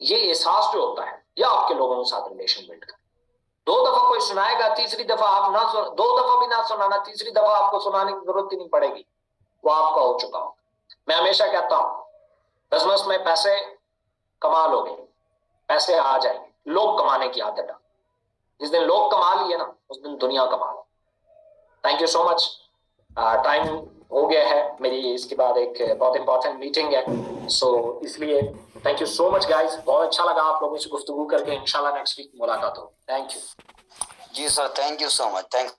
ये एहसास जो होता है, या आपके लोगों के साथ रिलेशन बिल्ड कर, 2 दफा कोई सुनाएगा, तीसरी दफा आप ना सुन, 2 दफा भी ना सुनाना, तीसरी दफा आपको सुनाने की जरूरत ही नहीं पड़ेगी, वो आपका हो चुका हो। मैं हमेशा कहता हूं, बिजनेस में पैसे कमा लोगे, पैसे आ जाएंगे, लोग कमाने की आदत है। जिस दिन लोग कमा लिए ना, उस दिन दुनिया कमा लो। Thank you so much. Time हो गया है, मेरी इसके बाद एक बहुत इंपॉर्टेंट मीटिंग है, सो इसलिए thank you so much guys. बहुत अच्छा लगा आप लोगों से गुफ्तगू करके, इंशाल्लाह नेक्स्ट वीक मुलाकात हो। Thank you ji sir, thank you so much, thank